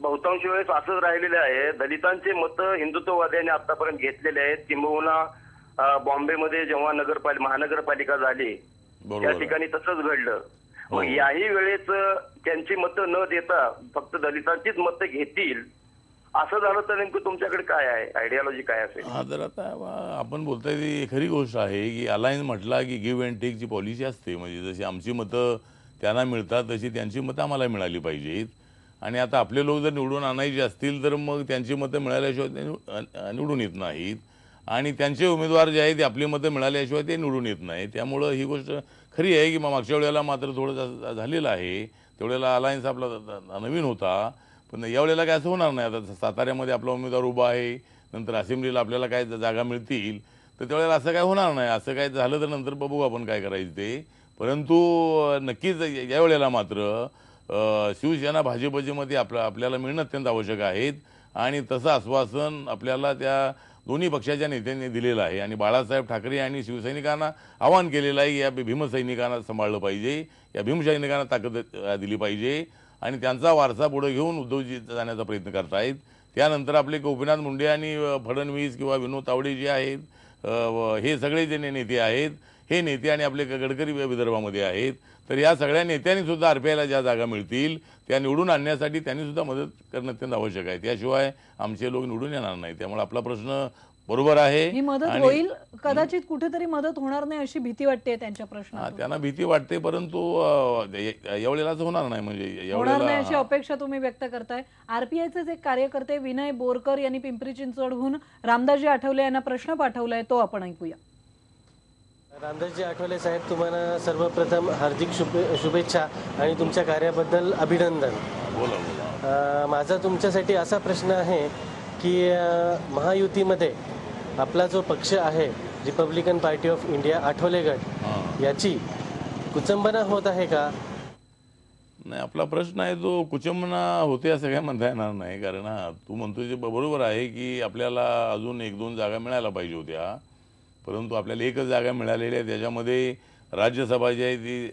बहुतांश वेळेस असंच राहिलेले आहे, दलितांचे मत हिंदुत्ववाद्यांनी आतापर्यंत घेतलेले आहेत. किंबहुना बॉम्बेमध्ये जेव्हा महानगरपालिका झाली त्या ठिकाणी तसंच घडलं. मग याही वेळेस त्यांची मतं न देता फक्त दलितांचीच मतं घेतील असं झालं तर नेमकं तुमच्याकडे काय आहे, आयडियोलॉजी काय असेल? हा, तर आता आपण बोलताय ती खरी गोष्ट आहे की अलायन्स म्हटला की गिव्ह अँड टेकची पॉलिसी असते. म्हणजे जशी आमची मतं त्यांना मिळतात तशी त्यांची मतं आम्हाला मिळाली पाहिजेत. आणि आता आपले लोक जर निवडून आणायचे असतील तर मग त्यांची मतं मिळाल्याशिवाय ते निवडून येत नाहीत. आणि त्यांचे उमेदवार जे आहेत ते आपली मतं मिळाल्याशिवाय ते निवडून येत नाहीत. त्यामुळं ही गोष्ट खरी आहे की मागच्या वेळेला मात्र थोडं झालेलं आहे. त्यावेळेला अलायन्स आपला नवीन होता, पण यावेळेला काय असं होणार नाही. आता साताऱ्यामध्ये आपला उमेदवार उभा आहे, नंतर असेंब्लीला आपल्याला काय जागा मिळतील, तर त्यावेळेला असं काय होणार नाही. असं काय झालं तर नंतर बघू आपण काय करायचं ते. परंतु नक्कीच यावेळेला मात्र शिवसेना भाजपचे मध्ये आपल्याला मिळणं अत्यंत आवश्यक आहेत. आणि तसं आश्वासन आपल्याला त्या दोन्ही पक्षाच्या नेत्यांनी दिलेलं आहे. आणि बाळासाहेब ठाकरे यांनी शिवसैनिकांना आवाहन केलेलं आहे की या भीमसैनिकांना सांभाळलं पाहिजे, या भीमसैनिकांना ताकद दिली पाहिजे. आणि त्यांचा वारसा पुढे घेऊन उद्धवजी जाण्याचा प्रयत्न करतायत. त्यानंतर आपले गोपीनाथ मुंडे आणि फडणवीस किंवा विनोद तावडे जे आहेत, हे सगळे जे नेते आहेत, हे नेते आणि आपले गडकरी विदर्भामध्ये आहेत. तर या सगळ्या नेत्यांनी सुद्धा आरपीआयला ज्या जागा मिळतील त्या निवडून आणण्यासाठी त्यांनी सुद्धा मदत करणं अत्यंत आवश्यक आहे. त्याशिवाय आमचे लोक निवडून येणार नाही. त्यामुळे आपला प्रश्न बरोबर आहे. ही मदत होईल, कदाचित कुठेतरी मदत होणार नाही अशी भीती वाटते त्यांच्या प्रश्नात. त्यांना भीती वाटते, परंतु यावेळेला होणार नाही. म्हणजे होणार नाही अशी अपेक्षा तुम्ही व्यक्त करताय. आरपीआयचे जे कार्यकर्ते विनय बोरकर यांनी पिंपरी चिंचवडहून रामदासजी आठवले यांना प्रश्न पाठवलाय, तो आपण ऐकूया. रामदासजी आठवले साहेब, तुम्हाला सर्वप्रथम हार्दिक शुभेच्छा आणि तुमच्या कार्याबद्दल अभिनंदन. माझा तुमच्यासाठी असा प्रश्न आहे की महायुतीमध्ये आपला जो पक्ष आहे Republican Party of India Athawale गट, याची कुचंबना होत आहे का? नाही, आपला प्रश्न आहे तो कुचंबना होते असं काय म्हणता येणार नाही. कारण तू म्हणतो ते बरोबर आहे की आपल्याला अजून 1-2 जागा मिळायला पाहिजे होत्या, परंतु आपल्याला एकच जागा मिळालेली आहे. त्याच्यामध्ये राज्यसभा जी आहे ती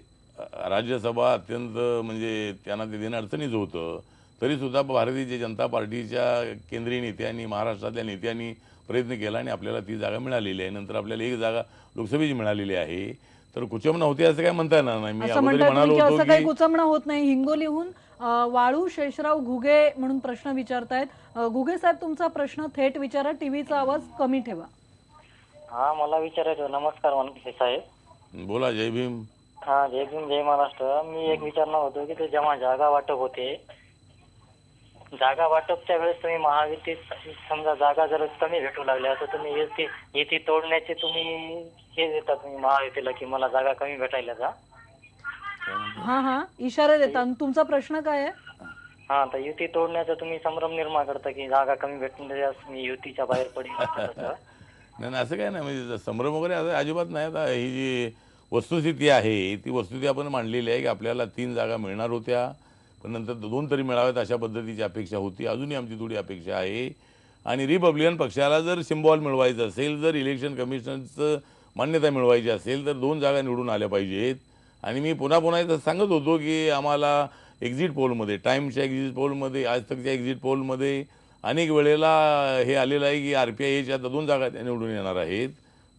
राज्यसभा अत्यंत म्हणजे त्यांना ते देणं अडचणीचं होतं. तरीसुद्धा भारतीय जनता पार्टीच्या केंद्रीय नेत्यांनी, महाराष्ट्रातल्या नेत्यांनी प्रयत्न केला आणि आपल्याला ती जागा मिळालेली आहे. नंतर आपल्याला एक जागा लोकसभेची मिळालेली आहे. तर कुचंबना होते असं काय म्हणता येणार नाही. मी असं अगोदर म्हणताय म्हणालो तुम्ही की होतो असं काही की कुचंबना होत नाही. हिंगोलीहून वाळू शेषराव घुगे म्हणून प्रश्न विचारतायत. घुगे साहेब, तुमचा प्रश्न थेट विचारा, टीव्हीचा आवाज कमी ठेवा. हा, मला विचारायचं. नमस्कार मनसे साहेब. बोला. जय भीम. हा, जय भीम, जय महाराष्ट्र. मी एक विचारणार होतो की ते जेव्हा जागा वाटप होते, जागा वाटपच्या वेळेस तुम्ही महायुतीत समजा जागा जर कमी भेटू लागल्या तर तुम्ही युती तोडण्याचे तुम्ही हे देता तुम्ही महायुतीला की मला जागा कमी भेटायला जा. हा, इशारे देता. तुमचा प्रश्न काय आहे? हा, तर युती तोडण्याचा तुम्ही संभ्रम निर्माण करता की जागा कमी भेटण्यास मी युतीच्या बाहेर पडेल. नाही, असं काय नाही. म्हणजे संभ्रम वगैरे असं अजिबात नाही. आता ही जी वस्तुस्थिती आहे ती वस्तुस्थिती आपण मांडलेली आहे की आपल्याला 3 जागा मिळणार होत्या, पण नंतर 2 तरी मिळाव्यात अशा पद्धतीची अपेक्षा होती. अजूनही आमची थोडी अपेक्षा आहे. आणि रिपब्लिकन पक्षाला जर सिम्बॉल मिळवायचं असेल, जर इलेक्शन कमिशनचं मान्यता मिळवायची असेल तर 2 जागा निवडून आल्या पाहिजेत. आणि मी पुन्हा इथं सांगत होतो की आम्हाला एक्झिट पोलमध्ये, टाईम्सच्या एक्झिट पोलमध्ये, आज तकच्या एक्झिट पोलमध्ये अनेक वेळेला हे आलेलं आहे की RPIच्या 2 जागा त्या निवडून येणार आहेत.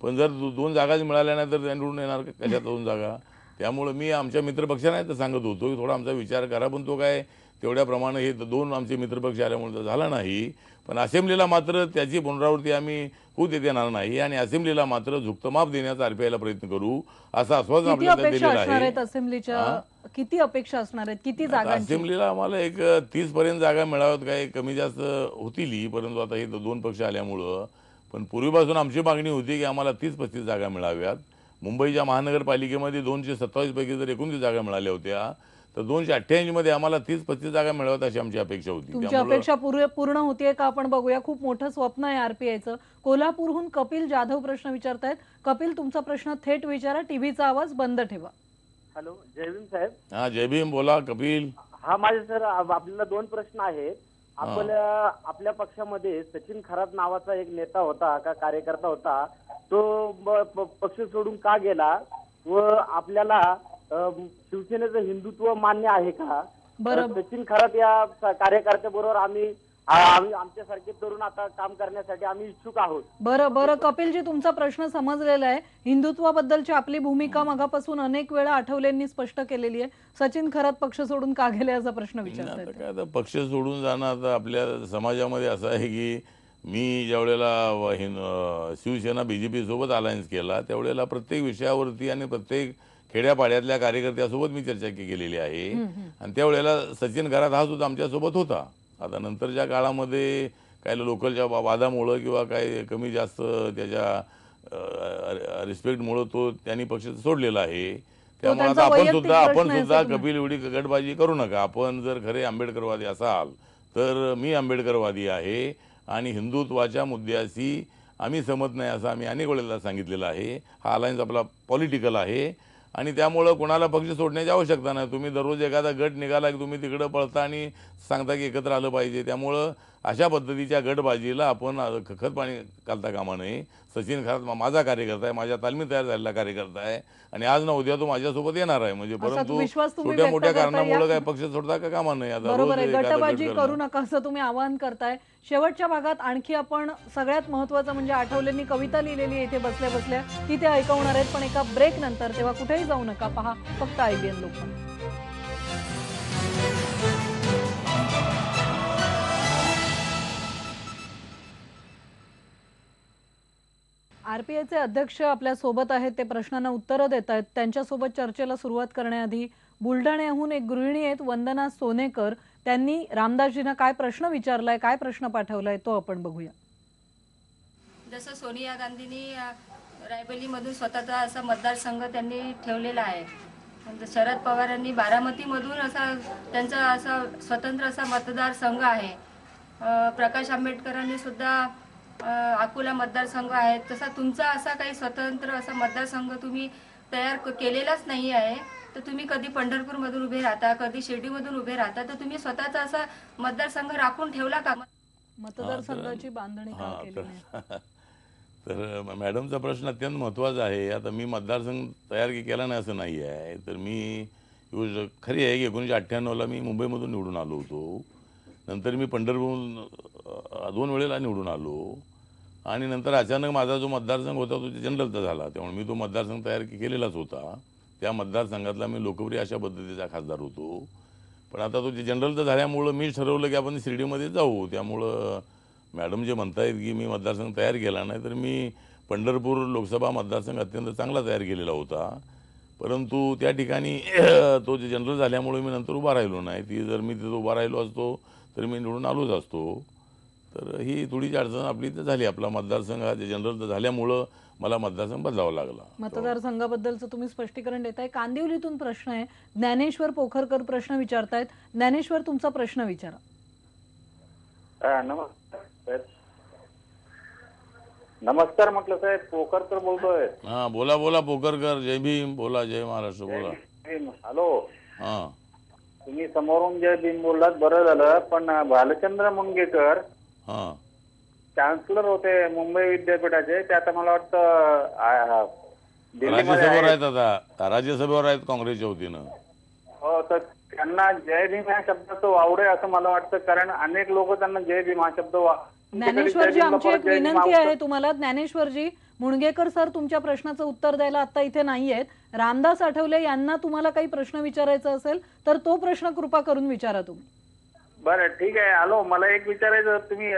पण जर 2 जागाच मिळाल्या नाही तर त्या निवडून येणार कशा 2 जागा? त्यामुळं मी आमच्या मित्रपक्षांना तर सांगत होतो की थोडा आमचा विचार करा. पण तो काय तेवढ्याप्रमाणे हे 2 आमचे मित्रपक्ष आल्यामुळे तर झाला नाही. पण असेंब्लीला मात्र त्याची पुनरावृत्ती आम्ही होऊ देणार नाही आणि असेंब्लीला मात्र झुकतं माप देण्याचा RPIला प्रयत्न करू असं आश्वासन आपल्याला दिलेलं आहे. असेंब्लीच्या किती अपेक्षा असणार आहेत? किती जागा? असेंब्लीला आम्हाला एक 30 पर्यंत जागा मिळाव्यात. काय कमी जास्त होतील, परंतु आता हे 2 पक्ष आल्यामुळं. पण पूर्वीपासून आमची मागणी होती की आम्हाला 30-35 जागा मिळाव्यात. मुंबईच्या महानगरपालिकेमध्ये 227 पैकी जर 29 जागा मिळाल्या होत्या तर 288 मध्ये आम्हाला 30-35 जागा मिळाव्यात अशी आमची अपेक्षा होती. तुमची अपेक्षा पूर्ण होतीये का आपण बघूया. खूप मोठं स्वप्न आहे RPIचं. कोल्हापूरहून कपिल जाधव प्रश्न विचारतायत. कपिल, तुमचा प्रश्न थेट विचारा, टीव्हीचा आवाज बंद ठेवा. हॅलो, जय भीम साहेब. हा, जय भीम. बोला कपिल. हा, माझे सर आपल्याला 2 प्रश्न आहेत. आपल्या पक्षामध्ये सचिन खरात नावाचा एक नेता होता का कार्यकर्ता होता, तो पक्ष सोडून का गेला व आपल्याला शिवसेनेचं हिंदुत्व मान्य आहे का? सचिन खरात या कार्यकर्त्याबरोबर आम्ही आमच्यासारखे तरुण आता काम करण्यासाठी आम्ही इच्छुक आहोत. बरं कपिलजी, तुमचा प्रश्न समजलेला आहे. हिंदुत्वाबद्दलची आपली भूमिका मगापासून अनेक वेळा आठवलेंनी स्पष्ट केलेली आहे. सचिन खरात पक्ष सोडून का गेले असा प्रश्न विचारतात. आता पक्ष सोडून जाणं आता आपल्या समाजामध्ये असं आहे की मी ज्यावेळेला शिवसेना BJP सोबत अलायन्स केला त्यावेळेला प्रत्येक विषयावरती आणि प्रत्येक खेड्यापाड्यातल्या कार्यकर्त्यासोबत मी चर्चा केलेली आहे. आणि त्यावेळेला सचिन खरात हा सुद्धा आमच्यासोबत होता. आता नंतरच्या काळामध्ये काही लोकलच्या वादामुळं किंवा काही कमी जास्त त्याच्या रिस्पेक्टमुळं त्यांनी पक्ष सोडलेला आहे. त्यामुळे आता आपण सुद्धा कपिल एवढी गटबाजी करू नका. आपण जर खरे आंबेडकरवादी असाल तर मी आंबेडकरवादी आहे आणि हिंदुत्वाच्या मुद्द्याशी आम्ही सहमत नाही असं आम्ही अनेक वेळेला सांगितलेलं आहे. हा अलायन्स आपला पॉलिटिकल आहे आणि त्यामुळं कोणाला पक्ष सोडण्याची आवश्यकता नाही. तुम्ही दररोज एखादा गट निघाला की तुम्ही तिकडं पळता आणि सांगता की एकत्र आलं पाहिजे. त्यामुळं अशा पद्धतीच्या गटबाजीला आपण खत पाणी घालता कामा नये. सचिन खरात माझा कार्यकर्ता आहे, माझ्या तालमीत तयार झालेला कार्यकर्ता आहे आणि आज ना उद्या तो माझ्यासोबत येणार आहे. म्हणजे परंतु छोट्या मोठ्या कारणामुळे काय पक्ष सोडता का कामा नये. बरोबर आहे, गटबाजी करू नका असं तुम्ही आवाहन करताय. शेवटच्या भागात आणखी आपण सगळ्यात महत्वाचं म्हणजे आठवलेंनी कविता लिहिलेली आहे इथे बसल्या बसल्या, ती ते ऐकवणार आहेत. पण एका ब्रेक नंतर, तेव्हा कुठेही जाऊ नका. पहा फक्त IBN लोकमत. RPIचे अध्यक्ष आपल्या सोबत आहेत. ते प्रश्नांना उत्तरं देत आहेत. त्यांच्यासोबत चर्चेला सुरुवात करण्याआधी बुलढाण्याहून एक गृहिणी आहेत, वंदना सोनेकर. त्यांनी रामदासजींना काय प्रश्न विचारलाय, काय प्रश्न पाठवलाय तो आपण बघूया. जसं सोनिया गांधींनी रायबेलीमधून स्वतःचा असा मतदारसंघ त्यांनी ठेवलेला आहे, शरद पवारांनी बारामतीमधून असा त्यांचा असा स्वतंत्र असा मतदारसंघ आहे, प्रकाश आंबेडकरांनी सुद्धा अकोला मतदारसंघ आहे. तसा तुमचा असा काही स्वतंत्र असा मतदारसंघ तुम्ही तयार केलेलाच नाही आहे. तर तुम्ही कधी पंढरपूरमधून उभे राहता, कधी शिर्डीमधून उभे राहता, तर तुम्ही स्वतःचा असा मतदारसंघ राखून ठेवला का? मतदारसंघाची बांधणी का केली नाही? तर मॅडमचा प्रश्न अत्यंत महत्त्वाचा आहे. आता मी मतदारसंघ तयार केला नाही असं नाही आहे. तर मी खरी आहे की 1998ला मी मुंबईमधून निवडून आलो होतो. नंतर मी पंढरपूरहून 2 वेळेला निवडून आलो आणि नंतर अचानक माझा जो मतदारसंघ होता तो जनरलचा झाला. त्यामुळे मी तो मतदारसंघ तयार केलेलाच होता. त्या मतदारसंघातला मी लोकप्रिय अशा पद्धतीचा खासदार होतो. पण आता तो जनरलचा झाल्यामुळं मी ठरवलं की आपण शिर्डीमध्ये जाऊ. त्यामुळं मॅडम जे म्हणतायत की मी मतदारसंघ तयार केला नाही, तर मी पंढरपूर लोकसभा मतदारसंघ अत्यंत चांगला तयार केलेला होता. परंतु त्या ठिकाणी तो जनरल झाल्यामुळे मी नंतर उभा राहिलो नाही. जर मी तिथं उभा राहिलो असतो तर मी निवडून आलोच असतो. तर ही थोडीशी अडचण आपली इथं झाली. आपला मतदारसंघ हा जनरल झाल्यामुळं मला मतदारसंघ बदलावा लागला. मतदारसंघाबद्दलचं तुम्ही स्पष्टीकरण देताय. कांदिवलीतून प्रश्न आहे. ज्ञानेश्वर पोखरकर प्रश्न विचारतायत. ज्ञानेश्वर, तुमचा प्रश्न विचारा. नमस्कार म्हटलं साहेब, पोखरकर बोलतोय. हा, बोला बोला पोखरकर. जय भीम. बोला. जय महाराष्ट्र. बोला. हॅलो. हा, तुम्ही समोरून जय भीम बोललात, बरं झालं. पण भालचंद्र मुनगेकर चान्सलर होते मुंबई विद्यापीठाचे, ते आता मला वाटतं राज्यसभेवर आहेत. आता राज्यसभेवर आहेत काँग्रेसच्या वतीनं. हो, तर त्यांना जय भीम या शब्दाचं वावडे असं मला वाटतं, कारण अनेक लोक त्यांना जय भीम हा शब्द ज्ञानेश्वरजी, आमची एक विनंती आहे तुम्हाला. ज्ञानेश्वरजी, मुणगेकर सर तुमच्या प्रश्नाचं उत्तर द्यायला आता इथे नाही आहेत. रामदास आठवले यांना तुम्हाला काही प्रश्न विचारायचा असेल तर तो प्रश्न कृपा करून विचारा तुम्ही. बरं, ठीक आहे. हॅलो, मला एक विचारायचं, तुम्ही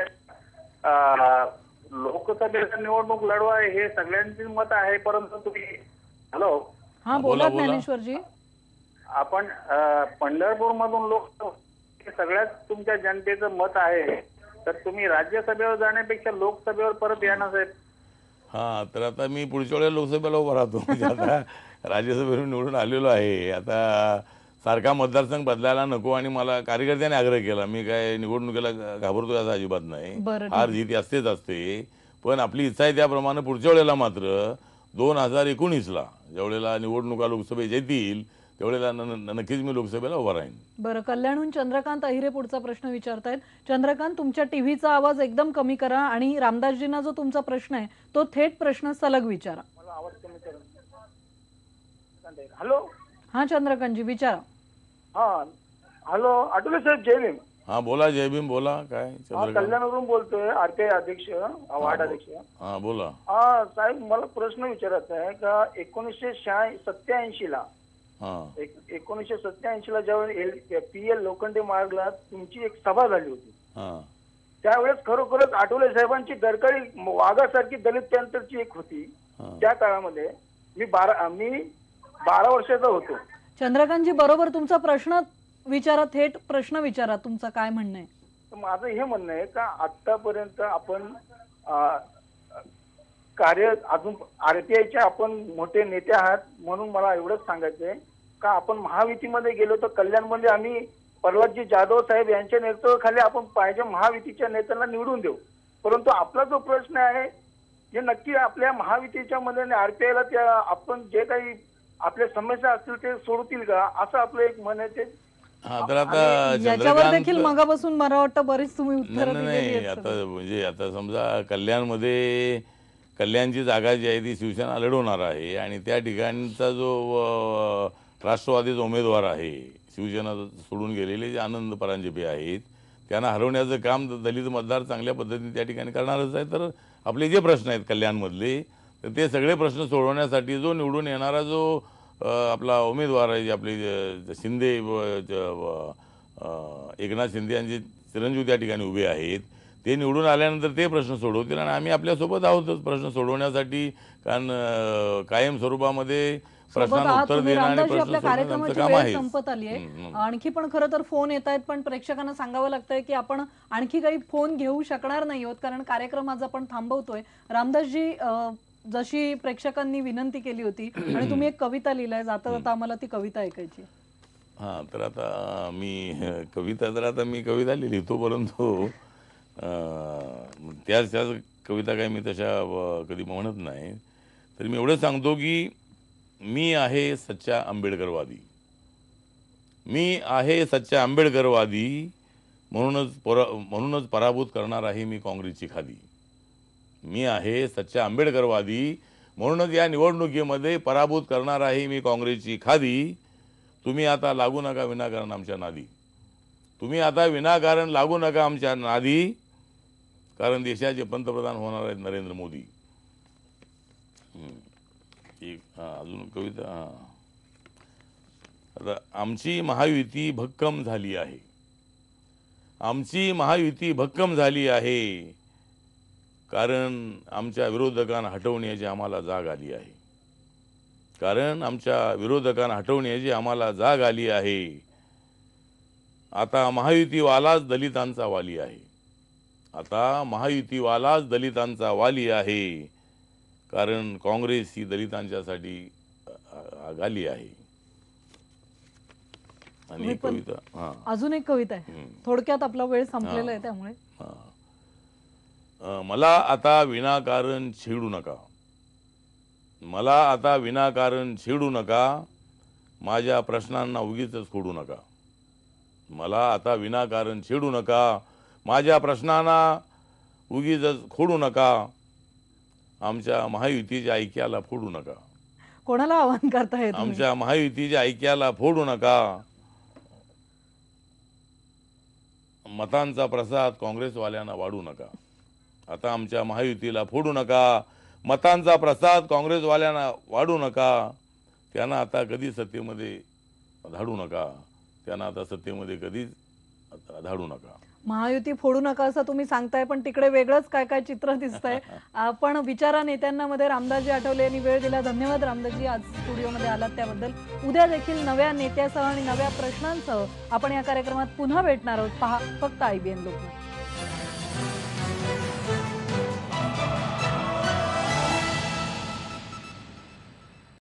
लोकसभेची निवडणूक लढवा हे सगळ्यांचे मत आहे, परंतु तुम्ही हॅलो. हा, बोला ज्ञानेश्वरजी. आपण पंढरपूर मधून लोक सगळ्याच तुमच्या जनतेचं मत आहे, तर तुम्ही राज्यसभेवर जाण्यापेक्षा लोकसभेवर परत या ना साहेब. हा, तर आता मी पुढच्या वेळेला लोकसभेला उभा राहतो. म्हणजे आता राज्यसभेवरून निवडून आलेलो आहे. आता सारखा मतदारसंघ बदलायला नको आणि मला कार्यकर्त्याने आग्रह केला. मी काय निवडणुकीला घाबरतो असं अजिबात नाही. हार जीत असतेच असते. पण आपली इच्छा आहे त्याप्रमाणे पुढच्या वेळेला मात्र 2019ला ज्यावेळेला निवडणुका लोकसभेत येतील त्यावेळेला नक्कीच मी लोकसभेला उभा राहीन. बरं, कल्याणहून चंद्रकांत अहिरे पुढचा प्रश्न विचारतायत. चंद्रकांत, तुमच्या टीव्हीचा आवाज एकदम कमी करा आणि रामदासजींना जो तुमचा प्रश्न आहे तो थेट प्रश्न सलग विचारा. हॅलो. हा चंद्रकांतजी, विचारा. हा, हॅलो. आठवले साहेब, जय भीम. हा, बोला. जय भीम. बोला. काय कल्याणवरून बोलतोय, आरपीआय अध्यक्ष, वार्ड अध्यक्ष. हा, बोला. हा साहेब, मला प्रश्न विचारायचा आहे का 1987ला 1987ला ज्यावेळेस PL लोखंडे मार्गला तुमची एक सभा झाली होती, त्यावेळेस खरोखरच आठवले साहेबांची गडकरी वाघासारखी दलित पॅंथरची एक होती. त्या काळामध्ये मी 12 वर्षाचा होतो. चंद्रकांतजी, बरोबर, तुमचा प्रश्न विचारा, थेट प्रश्न विचारा. तुमचं काय म्हणणं आहे? माझं हे म्हणणं आहे का आतापर्यंत आपण कार्य अजून RPIचे आपण मोठे नेते आहात, म्हणून मला एवढंच सांगायचंय का आपण महायुतीमध्ये गेलो तर कल्याणमध्ये आम्ही प्रल्हादजी जाधव साहेब यांच्या नेतृत्वाखाली आपण पाहिजे महायुतीच्या नेत्यांना निवडून देऊ. परंतु आपला जो प्रश्न आहे हे नक्की आपल्या महायुतीच्या मध्ये RPIला त्या आपण जे काही आपल्या समस्या असतील ते सोडतील का, असं आपलं एक मन आहे. हा, तर आता याच्यावर देखील मगापासून मला वाटतं बरीच तुम्ही उत्तर नाही. आता म्हणजे आता समजा कल्याणची जागा जी आहे ती शिवसेना लढवणार आहे आणि त्या ठिकाणचा जो राष्ट्रवादीचा उमेदवार आहे, शिवसेना सोडून गेलेले जे आनंद परांजपे आहेत, त्यांना हरवण्याचं काम दलित मतदार चांगल्या पद्धतीने त्या ठिकाणी करणारच आहे. तर आपले जे प्रश्न आहेत कल्याणमधले, तर ते सगळे प्रश्न सोडवण्यासाठी जो निवडून येणारा जो आपला उमेदवार आहे, जे आपले शिंदे, एकनाथ शिंदे यांचे चिरंजीव त्या ठिकाणी उभे आहेत, ते निवडून आल्यानंतर ते प्रश्न सोडवतील आणि आम्ही आपल्यासोबत आहोतच प्रश्न सोडवण्यासाठी. कारण कायम स्वरूपामध्ये प्रश्नांना उत्तर देणं आणि प्रश्न कार्यक्रमाची वेळ संपत आली आहे. आणखी पण खरं तर फोन येत आहेत, पण प्रेक्षकांना सांगावं लागतंय की आपण आणखी काही फोन घेऊ शकणार नाही आहोत कारण कार्यक्रम आज आपण थांबवतोय. रामदासजी, जशी प्रेक्षकांनी विनंती केली होती आणि तुम्ही एक कविता लिहिलाय, जाता जाता आम्हाला ती कविता ऐकायची. हा, तर आता मी कविता लिहितो, परंतु त्याच कविता काय मी तशा कधी म्हणत नाही. तर मी एवढं सांगतो की मी आहे सच्चा आंबेडकरवादी. मी आहे सच्चा आंबेडकरवादी, म्हणूनच पराभूत करणार आहे मी काँग्रेसची खादी. मी आहे सच्चा आंबेडकरवादी, म्हणूनच या निवडणुकीमध्ये पराभूत करणार आहे मी काँग्रेसची खादी. तुम्ही आता लागू नका विनाकारण आमच्या नादी. तुम्ही आता विनाकारण लागू नका आमच्या नादी, कारण देशाचे पंतप्रधान होणार आहेत नरेंद्र मोदी. अजून कविता. आता आमची महायुती भक्कम झाली आहे. आमची महायुती भक्कम झाली आहे, कारण आमच्या विरोधकांना हटवण्याची आम्हाला जाग आली आहे. कारण आमच्या विरोधकांना हटवण्याची आम्हाला जाग आली आहे. आता महायुतीवालाच दलितांचा वाली आहे. आता महायुतीवालाच दलितांचा वाली आहे, कारण काँग्रेस ही दलितांच्यासाठी आघाली आहे. आणि कविता अजून एक कविता आहे. थोडक्यात आपला वेळ संपलेला आहे त्यामुळे. मला आता विनाकारण छेडू नका. मला आता विनाकारण छेडू नका. माझ्या प्रश्नांना उगीच खोडू नका. मला आता विनाकारण छेडू नका. माझ्या प्रश्नांना उगीच खोडू नका. आमच्या महायुतीच्या ऐक्याला फोडू नका. कोणाला आवाहन करताय? आमच्या महायुतीच्या ऐक्याला फोडू नका. मतांचा प्रसाद काँग्रेसवाल्यांना वाढू नका. आता आमच्या महायुतीला फोडू नका. मतांचा प्रसाद काँग्रेसवाल्यांना वाढू नका. त्यांना आता कधी सत्तेमध्ये धाडू नका. त्यांना आता सत्तेमध्ये कधीच धाडू नका. महायुती फोडू नका असं तुम्ही सांगताय, पण तिकडे वेगळंच काय काय चित्र दिसतंय. आपण विचारा नेत्यांना मध्ये रामदासजी आठवले यांनी वेळ दिला. धन्यवाद रामदासजी, आज स्टुडिओमध्ये आलात त्याबद्दल. उद्या देखील नव्या नेत्यासह आणि नव्या प्रश्नांसह आपण या कार्यक्रमात पुन्हा भेटणार आहोत. पहा फक्त IBN लोकमत.